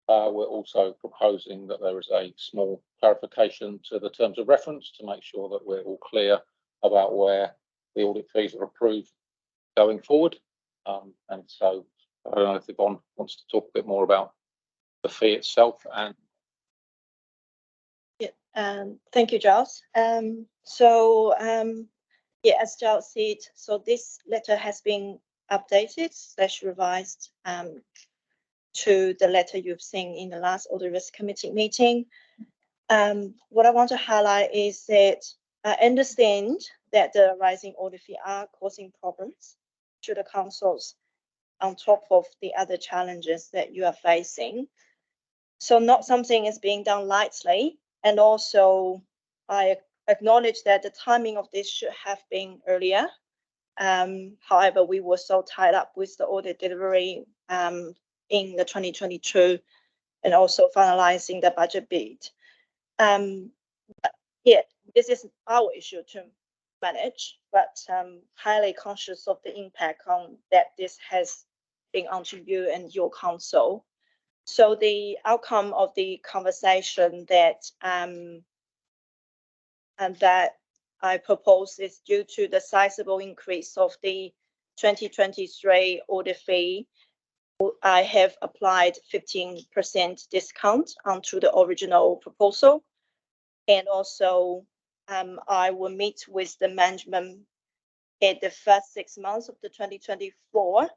We're also proposing that there is a small clarification to the terms of reference to make sure that we're all clear about where the audit fees are approved going forward. And so I don't know if Yvonne wants to talk a bit more about the fee itself. And thank you, Giles. Yeah, as Giles said, so this letter has been updated / revised to the letter you've seen in the last Audit Risk Committee meeting. What I want to highlight is that I understand that the rising audit fee are causing problems to the councils on top of the other challenges that you are facing. So not something is being done lightly. And also I acknowledge that the timing of this should have been earlier. However, we were so tied up with the audit delivery in the 2022 and also finalizing the budget bid. Yeah, this is our issue to manage, but highly conscious of the impact on that this has been onto you and your council. So the outcome of the conversation that I propose is due to the sizable increase of the 2023 audit fee. I have applied 15% discount onto the original proposal. And also I will meet with the management at the first 6 months of the 2024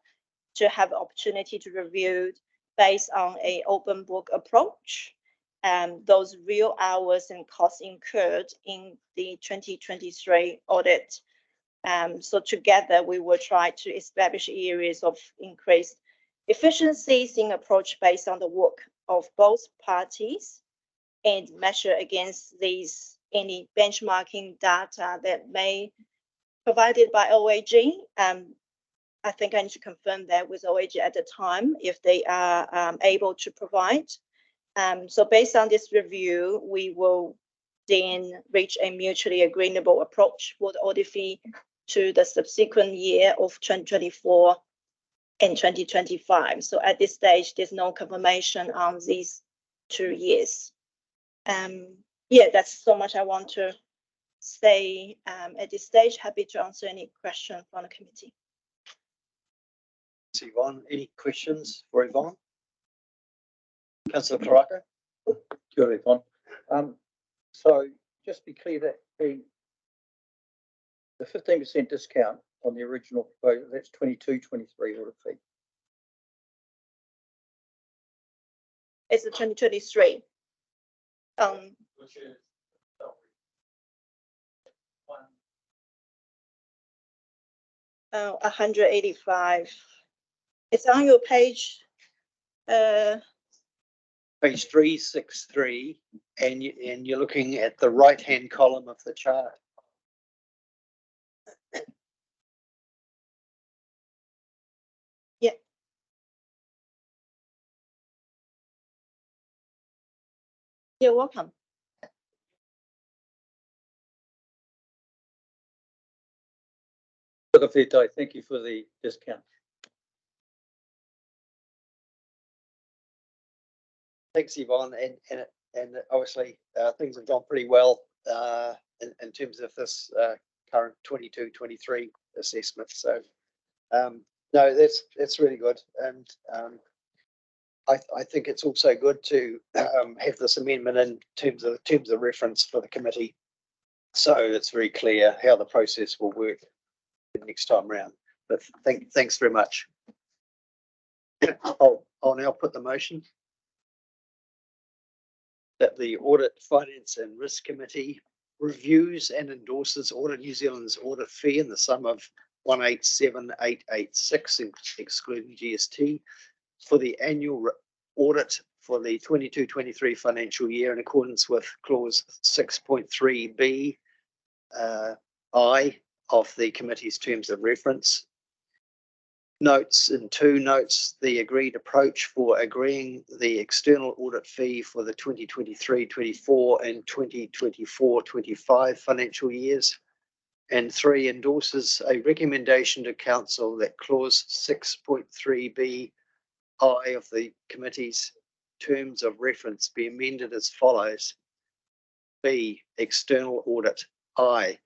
to have the opportunity to review based on an open book approach, those real hours and costs incurred in the 2023 audit. So together we will try to establish areas of increased efficiencies in approach based on the work of both parties and measure against these any benchmarking data that may provided by OAG. I think I need to confirm that with OAG at the time if they are able to provide. So based on this review, we will then reach a mutually agreeable approach for the audit fee to the subsequent year of 2024 and 2025. So at this stage, there's no confirmation on these 2 years. Yeah, that's so much I want to say at this stage. Happy to answer any question from the committee. Yvonne, any questions for Yvonne? Councillor Karakia? Kia ora, Yvonne. So just be clear that the 15% discount on the original proposal, that's 22-23 audit fee. It's the 2023. 185. It's on your page. Page 363, and you're looking at the right-hand column of the chart. Yeah. You're welcome. Thank you for the discount. Thanks, Yvonne, and obviously things have gone pretty well in terms of this current 22-23 assessment. So no, that's really good, and I think it's also good to have this amendment in terms of reference for the committee. So it's very clear how the process will work the next time round. But thanks very much. I'll now put the motion that the Audit, Finance and Risk Committee reviews and endorses Audit New Zealand's audit fee in the sum of 187,886, excluding GST, for the annual audit for the 22-23 financial year in accordance with clause 6.3b I of the committee's terms of reference. Notes the agreed approach for agreeing the external audit fee for the 2023-24 and 2024-25 financial years. And 3, endorses a recommendation to council that clause 6.3b I of the committee's terms of reference be amended as follows. B, external audit. I,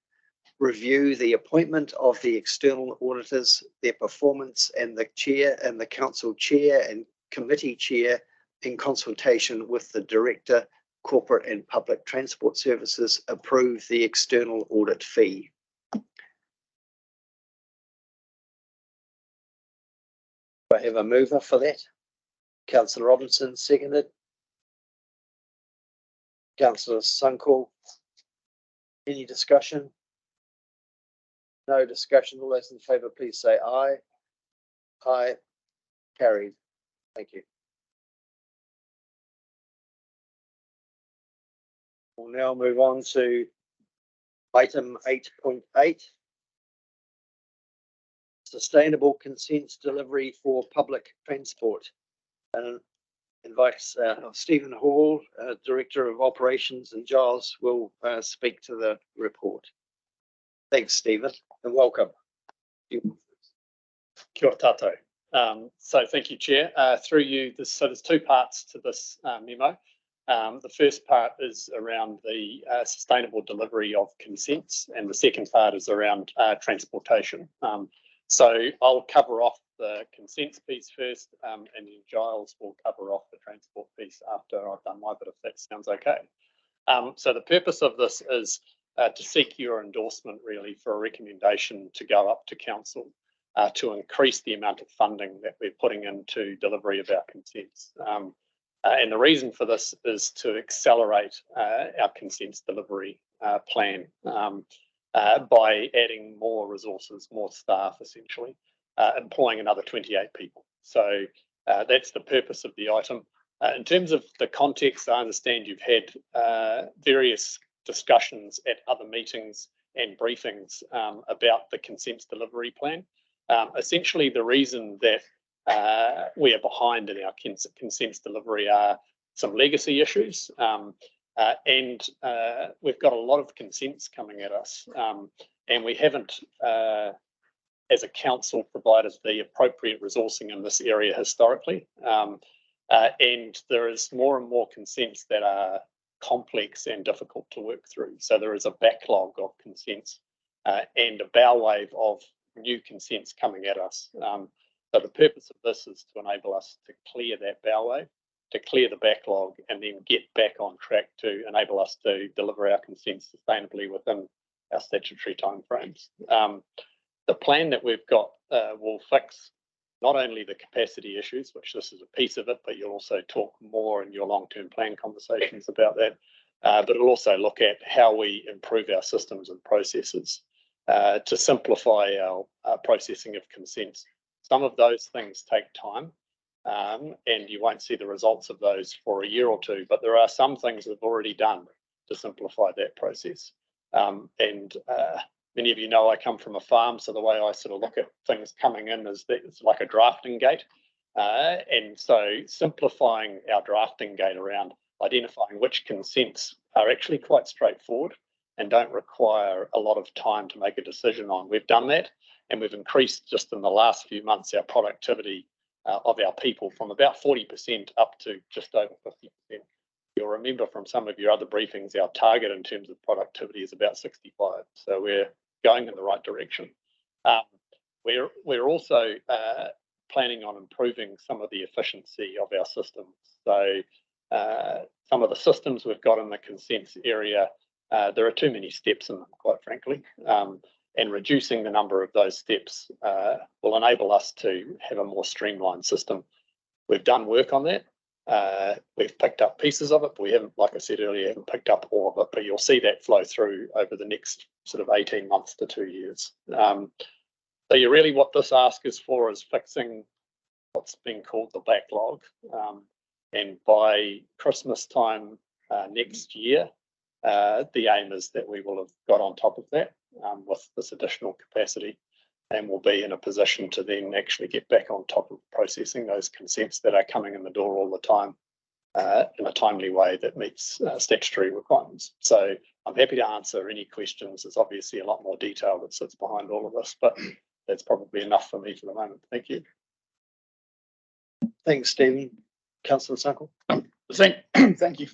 review the appointment of the external auditors, their performance, and the chair and the council chair and committee chair in consultation with the director, corporate and public transport services, approve the external audit fee. Do I have a mover for that? Councillor Robinson, seconded. Councillor Sunkel. Any discussion? No discussion. All those in favour, please say aye. Aye. Carried. Thank you. We'll now move on to item 8.8. Sustainable consents delivery for public transport. And invites Stephen Hall, Director of Operations, and Giles will speak to the report. Thanks, Stephen, and welcome. Kia ora tātou. So thank you, Chair. Through you, there's 2 parts to this memo. The first part is around the sustainable delivery of consents, and the second part is around transportation. So I'll cover off the consents piece first, and then Giles will cover off the transport piece after I've done my bit, if that sounds okay. So the purpose of this is to seek your endorsement, really, for a recommendation to go up to council to increase the amount of funding that we're putting into delivery of our consents. And the reason for this is to accelerate our consents delivery plan by adding more resources, more staff, essentially, employing another 28 people. So that's the purpose of the item. In terms of the context, I understand you've had various discussions at other meetings and briefings about the consents delivery plan. Essentially, the reason that we are behind in our consents delivery are some legacy issues, and we've got a lot of consents coming at us, and we haven't, as a council, provided the appropriate resourcing in this area historically. And there is more and more consents that are complex and difficult to work through. So there is a backlog of consents and a bow wave of new consents coming at us. So the purpose of this is to enable us to clear that bow wave, to clear the backlog, and then get back on track to enable us to deliver our consents sustainably within our statutory timeframes. The plan that we've got will fix not only the capacity issues, which this is a piece of it, but you'll also talk more in your long-term plan conversations about that. But it'll also look at how we improve our systems and processes to simplify our processing of consents. Some of those things take time, and you won't see the results of those for a year or two, but there are some things we've already done to simplify that process. Many of you know I come from a farm, so the way I sort of look at things coming in is that it's like a drafting gate. And so simplifying our drafting gate around identifying which consents are actually quite straightforward and don't require a lot of time to make a decision on. We've done that, and we've increased just in the last few months our productivity of our people from about 40% up to just over 50%. You'll remember from some of your other briefings, our target in terms of productivity is about 65. So we're going in the right direction. We're also planning on improving some of the efficiency of our systems. So some of the systems we've got in the consents area, there are too many steps in them, quite frankly. And reducing the number of those steps will enable us to have a more streamlined system. We've done work on that. We've picked up pieces of it, but we haven't, like I said earlier, haven't picked up all of it, but you'll see that flow through over the next sort of 18 months to 2 years. So you really, what this ask is for is fixing what's being called the backlog. And by Christmas time next year, the aim is that we will have got on top of that with this additional capacity, and we'll be in a position to then actually get back on top of processing those consents that are coming in the door all the time in a timely way that meets statutory requirements. So I'm happy to answer any questions. There's obviously a lot more detail that sits behind all of this, but that's probably enough for me for the moment. Thank you. Thanks, Stephen. Councillor Suckle. Thank you.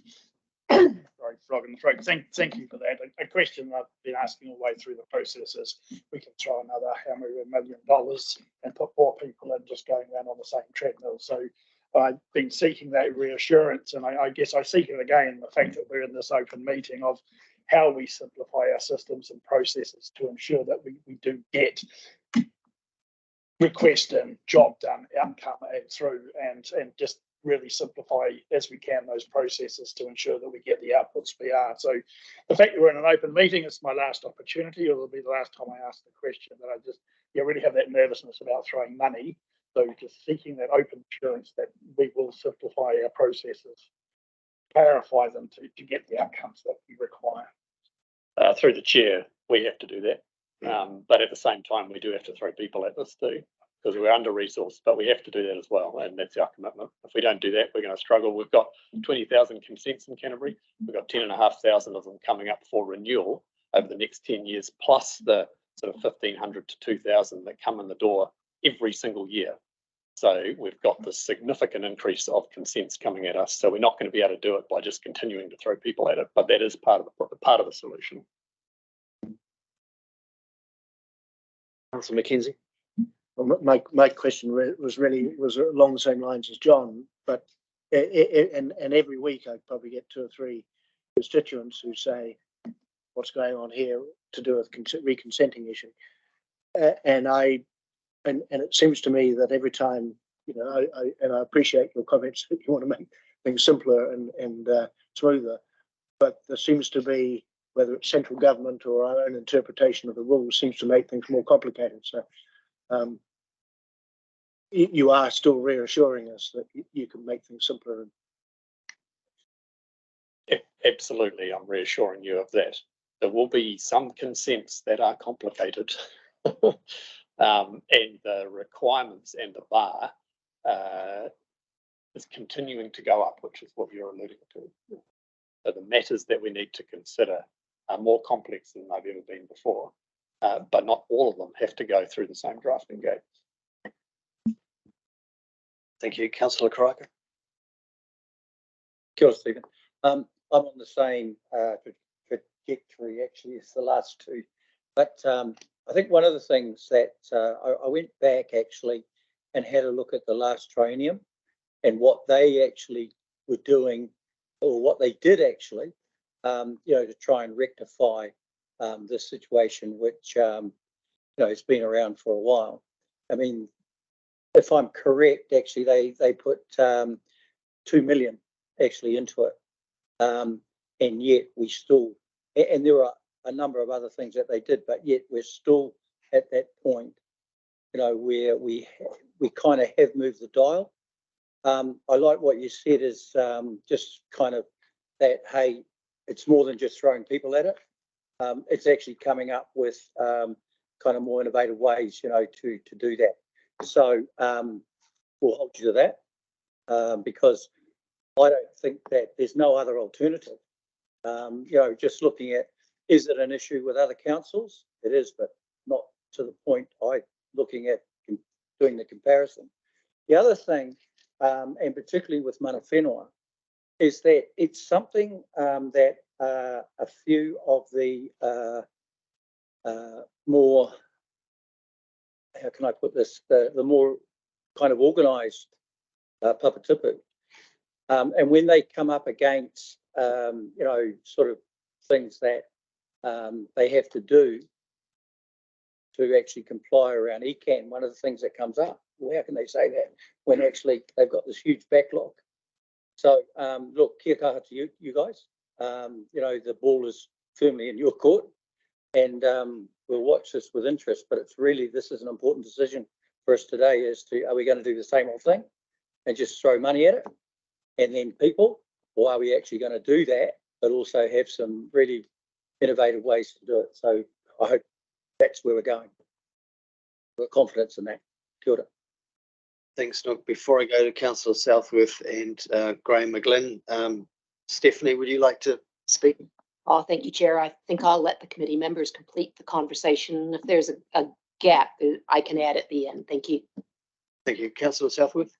Sorry, frog in the throat. Thank you for that. A question I've been asking all the way through the process is, we can throw another how many $1 million and put more people in just going around on the same treadmill. So I've been seeking that reassurance, and I guess I seek it again, the fact that we're in this open meeting of how we simplify our systems and processes to ensure that we do get request in, job done, outcome and through, and just really simplify as we can those processes to ensure that we get the outputs we are. So the fact that we're in an open meeting, it's my last opportunity, or it'll be the last time I ask the question, that I just really have that nervousness about throwing money. So just seeking that open assurance that we will simplify our processes, clarify them to get the outcomes that we require. Through the chair, we have to do that. But at the same time, we do have to throw people at this too, because we're under-resourced, but we have to do that as well, and that's our commitment. If we don't do that, we're going to struggle. We've got 20,000 consents in Canterbury. We've got 10,500 of them coming up for renewal over the next 10 years, plus the sort of 1,500 to 2,000 that come in the door every single year. So we've got this significant increase of consents coming at us. So we're not going to be able to do it by just continuing to throw people at it, but that is part of the solution. Councillor Mackenzie. Well, my question was along the same lines as John, but and every week I probably get 2 or 3 constituents who say, what's going on here to do with reconsenting issue, and it seems to me that every time, I appreciate your comments that you want to make things simpler and smoother, but there seems to be, whether it's central government or our own interpretation of the rules, seems to make things more complicated. So you are still reassuring us that you can make things simpler. Absolutely, I'm reassuring you of that. There will be some consents that are complicated, and the requirements and the bar is continuing to go up, which is what you're alluding to. So the matters that we need to consider are more complex than they've ever been before, but not all of them have to go through the same drafting gate. Thank you. Councillor Karakia. Kia ora, Stephen. I'm on the same trajectory actually as the last two, but I think one of the things that I went back actually and had a look at the last triennium and what they actually were doing, or what they did actually, to try and rectify this situation, which has been around for a while. I mean, if I'm correct, actually they put 2 million actually into it, and yet we still, and there are a number of other things that they did, but yet we're still at that point, where we kind of have moved the dial. I like what you said is just kind of that, hey, it's more than just throwing people at it. It's actually coming up with kind of more innovative ways, to do that. So we'll hold you to that, because I don't think that there's no other alternative. Just looking at, is it an issue with other councils? It is, but not to the point looking at doing the comparison. The other thing, and particularly with mana whenua, is that it's something that a few of the more, how can I put this, the more kind of organised papatipu. And when they come up against, you know, sort of things that they have to do to actually comply around ECAN, one of the things that comes up, well, how can they say that when actually they've got this huge backlog? So, look, kia kaha to you guys. You know, the ball is firmly in your court, and we'll watch this with interest, but it's really, this is an important decision for us today as to, are we going to do the same old thing and just throw money at it and then people, or are we actually going to do that, but also have some really innovative ways to do it? So I hope that's where we're going. We've got confidence in that. Kia ora. Thanks, Nook. Before I go to Councillor Southworth and Graham McGlynn, Stephanie, would you like to speak? Oh, thank you, Chair. I think I'll let the committee members complete the conversation. If there's a gap, I can add at the end. Thank you. Thank you. Councillor Southworth?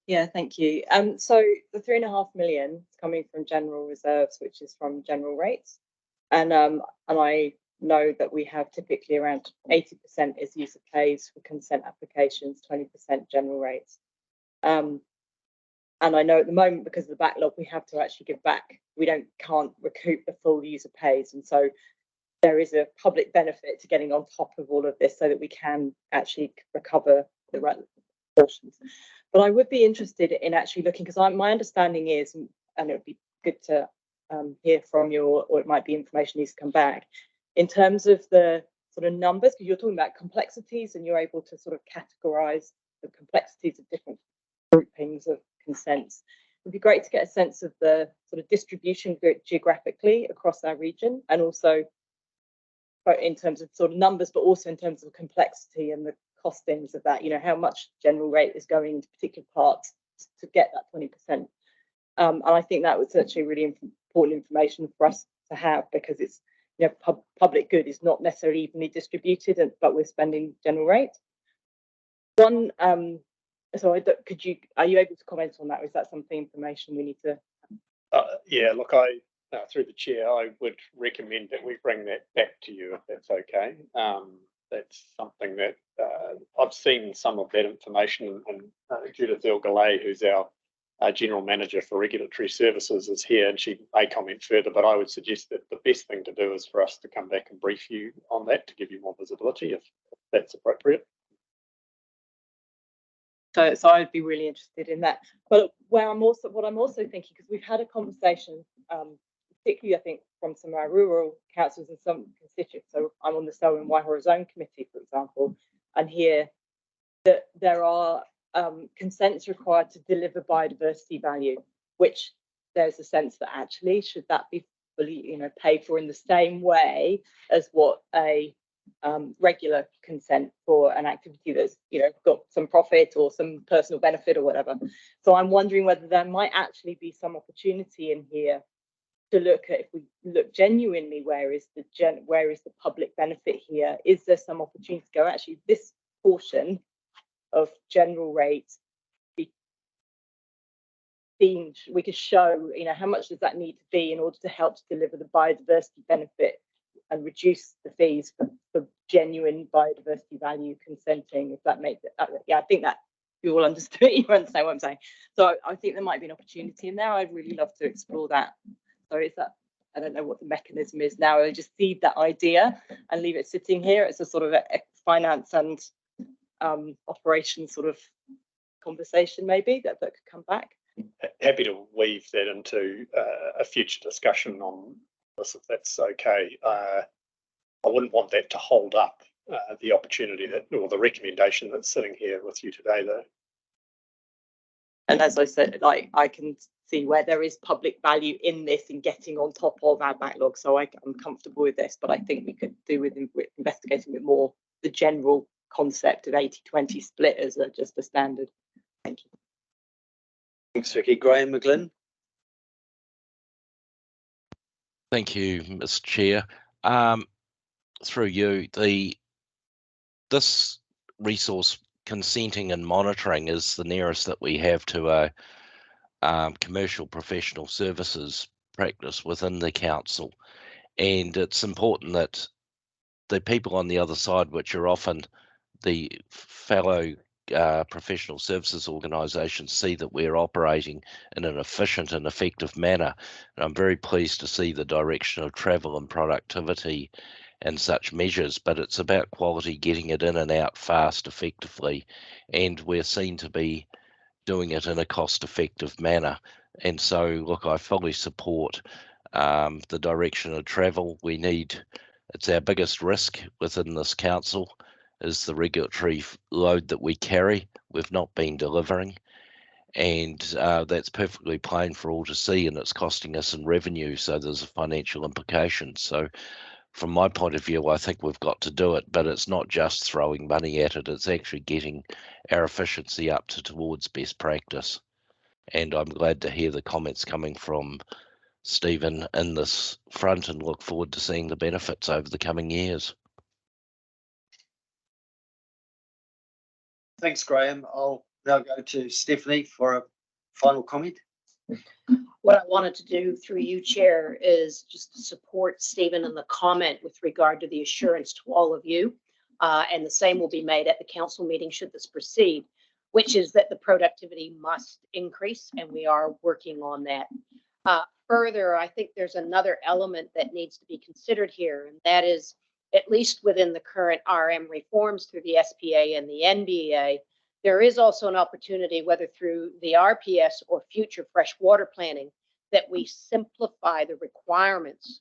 Yeah, thank you. So the 3.5 million is coming from general reserves, which is from general rates. And I know that we have typically around 80% is user pays for consent applications, 20% general rates. And I know at the moment, because of the backlog, we have to actually give back. We can't recoup the full user pays. And so there is a public benefit to getting on top of all of this so that we can actually recover the portions. But I would be interested in actually looking, because my understanding is, and it would be good to hear from you, or it might be information needs to come back, in terms of the sort of numbers, because you're talking about complexities and you're able to sort of categorize the complexities of different groupings of consents. It would be great to get a sense of the sort of distribution geographically across our region, and also in terms of sort of numbers, but also in terms of complexity and the costings of that, you know, how much general rate is going into particular parts to get that 20%. And I think that was actually really important information for us to have, because it's, you know, public good is not necessarily evenly distributed, but we're spending general rate. One, so are you able to comment on that, or is that something information we need to? Yeah, look, through the chair, I would recommend that we bring that back to you if that's okay. That's something that I've seen some of that information, and Judith Elgalay, who's our General Manager for Regulatory Services, is here, and she may comment further, but I would suggest that the best thing to do is for us to come back and brief you on that to give you more visibility, if that's appropriate. So I'd be really interested in that. But what I'm also thinking, because we've had a conversation, particularly I think from some of our rural councils and some constituents. So I'm on the Selwyn Waihora Zone Committee, for example, and here that there are consents required to deliver biodiversity value, which there's a sense that actually should that be fully, you know, paid for in the same way as what a regular consent for an activity that's, you know, got some profit or some personal benefit or whatever. So I'm wondering whether there might actually be some opportunity in here to look at, if we look genuinely, where is the public benefit here? Is there some opportunity to go, actually this portion of general rates we could show, you know, how much does that need to be in order to help to deliver the biodiversity benefit and reduce the fees for genuine biodiversity value consenting, if that makes it. Yeah, I think that you all understand what I'm saying. So I think there might be an opportunity in there. I'd really love to explore that. So is that, I don't know what the mechanism is now. I just seed that idea and leave it sitting here. It's a sort of a finance and operations sort of conversation maybe that could come back. Happy to weave that into a future discussion on this, if that's okay. I wouldn't want that to hold up the opportunity that, or the recommendation that's sitting here with you today, though. And as I said, like, I can see where there is public value in this, in getting on top of our backlog. So I'm comfortable with this, but I think we could do with investigating a bit more the general concept of 80-20 split as just a standard. Thank you. Thanks, Vicky. Graham McGlynn. Thank you, Mr. Chair. Through you, this resource consenting and monitoring is the nearest that we have to a commercial professional services practice within the council, and it's important that the people on the other side, which are often the fellow professional services organisations see that we're operating in an efficient and effective manner. And I'm very pleased to see the direction of travel and productivity and such measures, but it's about quality, getting it in and out fast, effectively, and we're seen to be doing it in a cost-effective manner. And so, look, I fully support the direction of travel. It's our biggest risk within this council, is the regulatory load that we carry. We've not been delivering, and that's perfectly plain for all to see, and it's costing us in revenue, so there's a financial implication. So from my point of view, I think we've got to do it, but it's not just throwing money at it, it's actually getting our efficiency up towards best practice. And I'm glad to hear the comments coming from Stephen in this front, and look forward to seeing the benefits over the coming years. Thanks, Graham. I'll now go to Stephanie for a final comment. What I wanted to do through you, Chair, is just to support Stephen in the comment with regard to the assurance to all of you. And the same will be made at the council meeting should this proceed, which is that the productivity must increase, and we are working on that. Further, I think there's another element that needs to be considered here, and that is, at least within the current RM reforms through the SPA and the NBA, there is also an opportunity, whether through the RPS or future freshwater planning, that we simplify the requirements,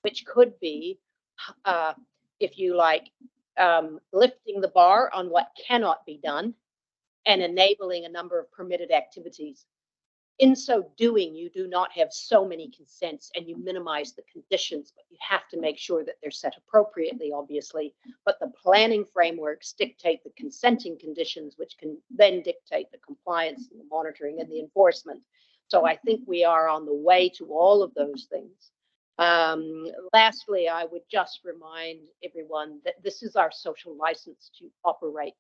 which could be, if you like, lifting the bar on what cannot be done and enabling a number of permitted activities. In so doing, you do not have so many consents and you minimize the conditions, but you have to make sure that they're set appropriately, obviously. But the planning frameworks dictate the consenting conditions, which can then dictate the compliance and the monitoring and the enforcement. So I think we are on the way to all of those things. Lastly, I would just remind everyone that this is our social license to operate.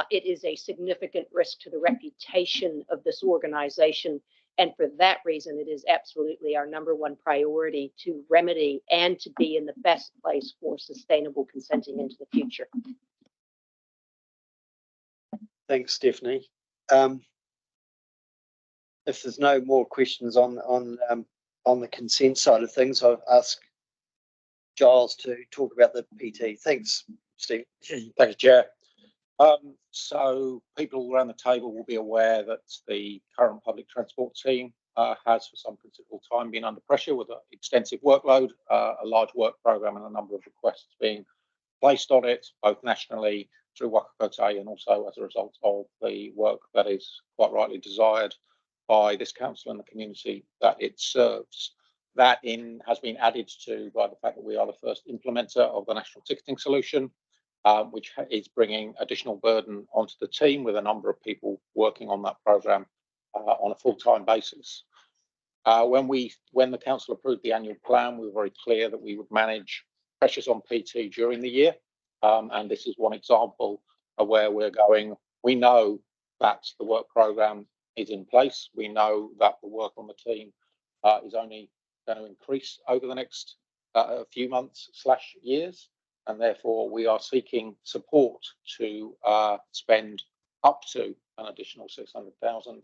It is a significant risk to the reputation of this organization. And for that reason, it is absolutely our #1 priority to remedy and to be in the best place for sustainable consenting into the future. Thanks, Stephanie. If there's no more questions on the consent side of things, I'll ask Giles to talk about the PT. Thanks, Steve. Thank you, Chair. So people around the table will be aware that the current public transport team has for some considerable time been under pressure with an extensive workload, a large work programme and a number of requests being placed on it, both nationally through Whakamutunga and also as a result of the work that is quite rightly desired by this council and the community that it serves. That has been added to by the fact that we are the first implementer of the national ticketing solution, which is bringing additional burden onto the team with a number of people working on that programme on a full-time basis. When the council approved the annual plan, we were very clear that we would manage pressures on PT during the year, and this is one example of where we're going. We know that the work programme is in place. We know that the work on the team is only going to increase over the next few months/years. And therefore, we are seeking support to spend up to an additional 600,000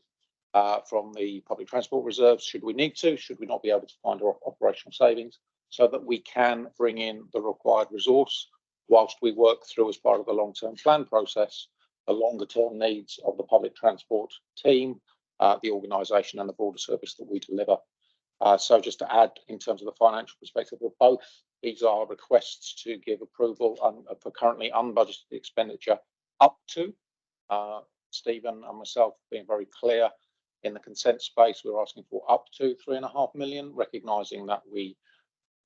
from the public transport reserves, should we need to, should we not be able to find our operational savings, so that we can bring in the required resource whilst we work through, as part of the long-term plan process, the longer-term needs of the public transport team, the organisation and the broader service that we deliver. So just to add, in terms of the financial perspective of both, these are requests to give approval for currently unbudgeted expenditure up to. Stephen and myself being very clear in the consent space, we're asking for up to 3.5 million, recognising that we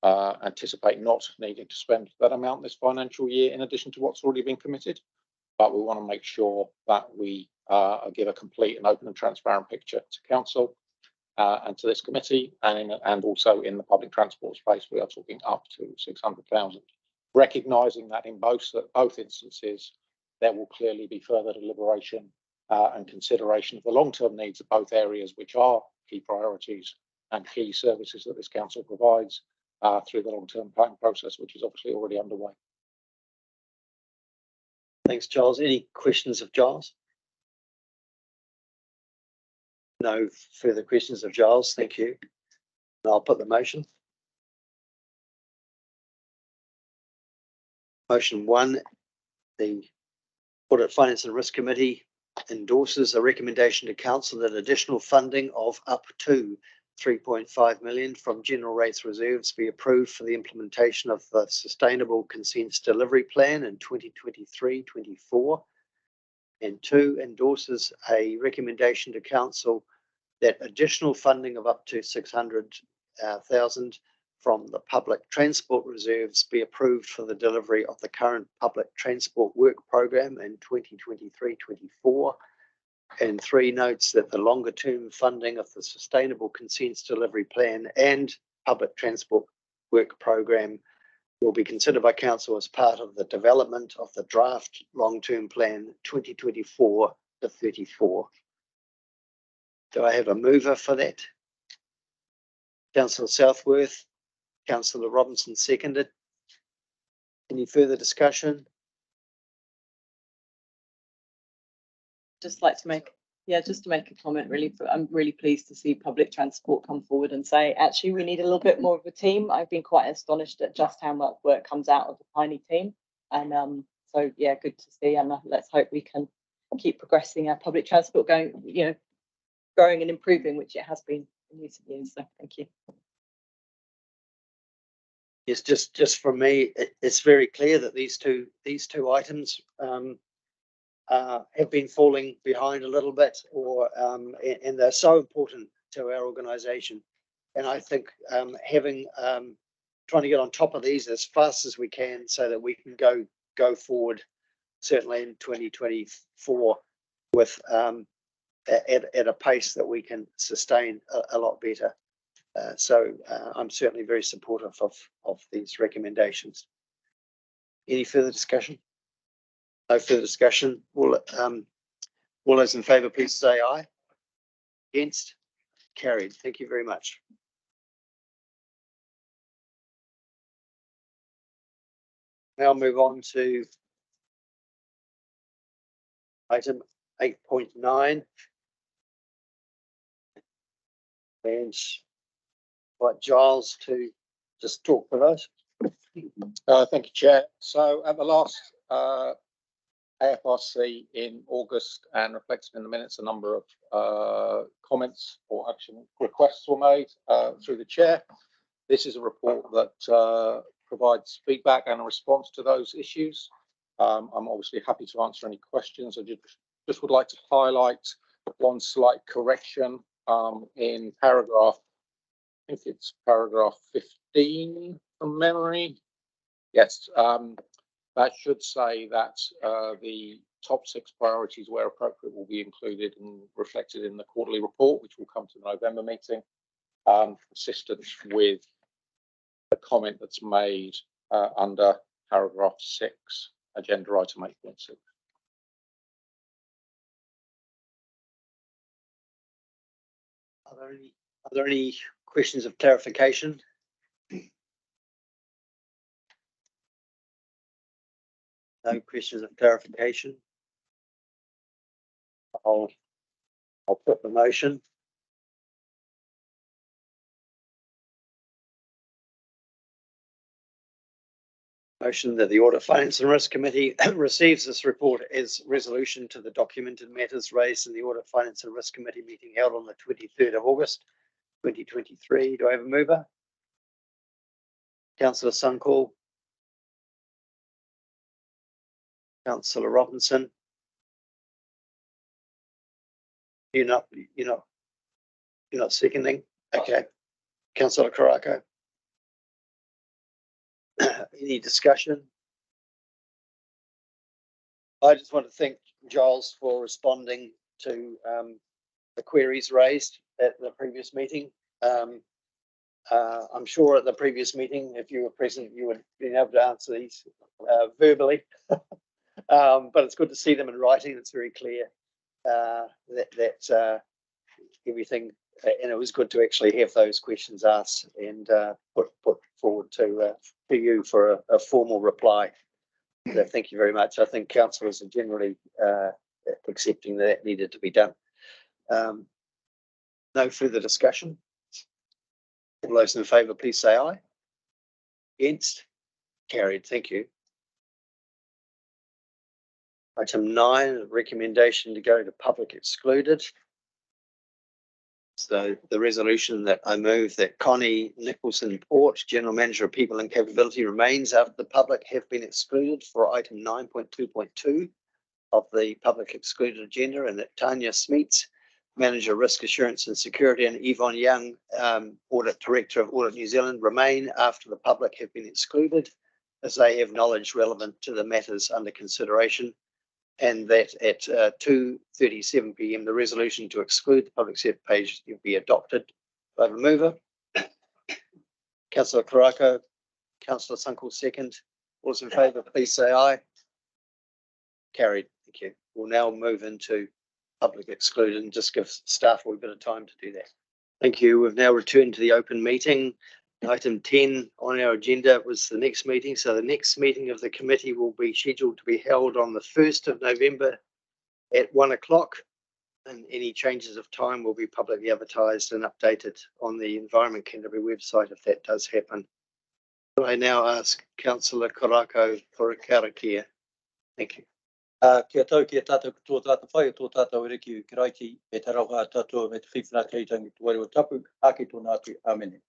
anticipate not needing to spend that amount this financial year in addition to what's already been committed. But we want to make sure that we give a complete and open and transparent picture to council and to this committee, and also in the public transport space, we are talking up to 600,000, recognising that in both instances, there will clearly be further deliberation and consideration of the long-term needs of both areas, which are key priorities and key services that this council provides through the long-term planning process, which is obviously already underway. Thanks, Giles. Any questions of Giles? No further questions of Giles. Thank you. I'll put the motion. Motion 1, the Audit, Finance and Risk Committee endorses a recommendation to Council that additional funding of up to 3.5 million from general rates reserves be approved for the implementation of the Sustainable Consents Delivery Plan in 2023-24. And 2, endorses a recommendation to Council that additional funding of up to 600,000 from the public transport reserves be approved for the delivery of the current public transport work program in 2023-24. And 3, notes that the longer term funding of the Sustainable Consents Delivery Plan and public transport work program will be considered by Council as part of the development of the draft long-term plan 2024 to 34. Do I have a mover for that? Councillor Southworth, Councillor Robinson seconded. Any further discussion? Just like to make, just to make a comment really. I'm really pleased to see public transport come forward and say, actually, we need a little bit more of a team. I've been quite astonished at just how much work comes out of the tiny team. And so, yeah, good to see. And let's hope we can keep progressing our public transport going, growing and improving, which it has been in recent years. So thank you. Yes, just from me, it's very clear that these two items have been falling behind a little bit, or and they're so important to our organisation. And I think trying to get on top of these as fast as we can, so that we can go forward, certainly in 2024, with at a pace that we can sustain a lot better. So I'm certainly very supportive of these recommendations. Any further discussion? No further discussion. All those in favour, please say aye. Against? Carried. Thank you very much. Now move on to item 8.9. And invite Giles to just talk with us. Thank you, Chair. So at the last AFRC in August, and reflected in the minutes, a number of comments or action requests were made through the Chair. This is a report that provides feedback and a response to those issues. I'm obviously happy to answer any questions. I just would like to highlight one slight correction in paragraph, I think it's paragraph 15 from memory. Yes, that should say that the top 6 priorities, where appropriate, will be included and reflected in the quarterly report, which will come to the November meeting, consistent with the comment that's made under paragraph 6, agenda item 8.6. Are there any questions of clarification? No questions of clarification. I'll put the motion. Motion that the Audit, Finance and Risk Committee receives this report as resolution to the documented matters raised in the Audit, Finance and Risk Committee meeting held on the 23rd of August 2023. Do I have a mover? Councillor Sunkall. Councillor Robinson. You're not seconding? Okay. Councillor Karakia. Any discussion? I just want to thank Giles for responding to the queries raised at the previous meeting. I'm sure at the previous meeting, if you were present, you would have been able to answer these verbally. But it's good to see them in writing. It's very clear that everything, and it was good to actually have those questions asked and put forward to you for a formal reply. So thank you very much. I think councillors are generally accepting that needed to be done. No further discussion. All those in favour, please say aye. Against? Carried, thank you. Item 9, recommendation to go to public excluded. So the resolution that I move that Connie Nicholson Port, General Manager of People and Capability, remains after the public have been excluded for item 9.2.2 of the public excluded agenda, and that Tanya Smeets, Manager Risk Assurance and Security, and Yvonne Young, Audit Director of Audit New Zealand, remain after the public have been excluded as they have knowledge relevant to the matters under consideration. And that at 2:37 p.m. the resolution to exclude the public sector page will be adopted by the mover. Councillor Karako, Councillor Sunkel second. All those in favour, please say aye. Carried. Thank you. We'll now move into public excluded and just give staff a bit of time to do that. Thank you. We've now returned to the open meeting. Item 10 on our agenda was the next meeting. So the next meeting of the committee will be scheduled to be held on the 1st of November at 1 o'clock. And any changes of time will be publicly advertised and updated on the Environment Canterbury website if that does happen. I now ask Councillor Karako for a karakia. Thank you. Kia tau, kia tātou tō tātou whai, tō tātou reki u kiraiti, e tarauha tātou me te whiwhina keitangi tuare o tapu, ake tō nātu, amene.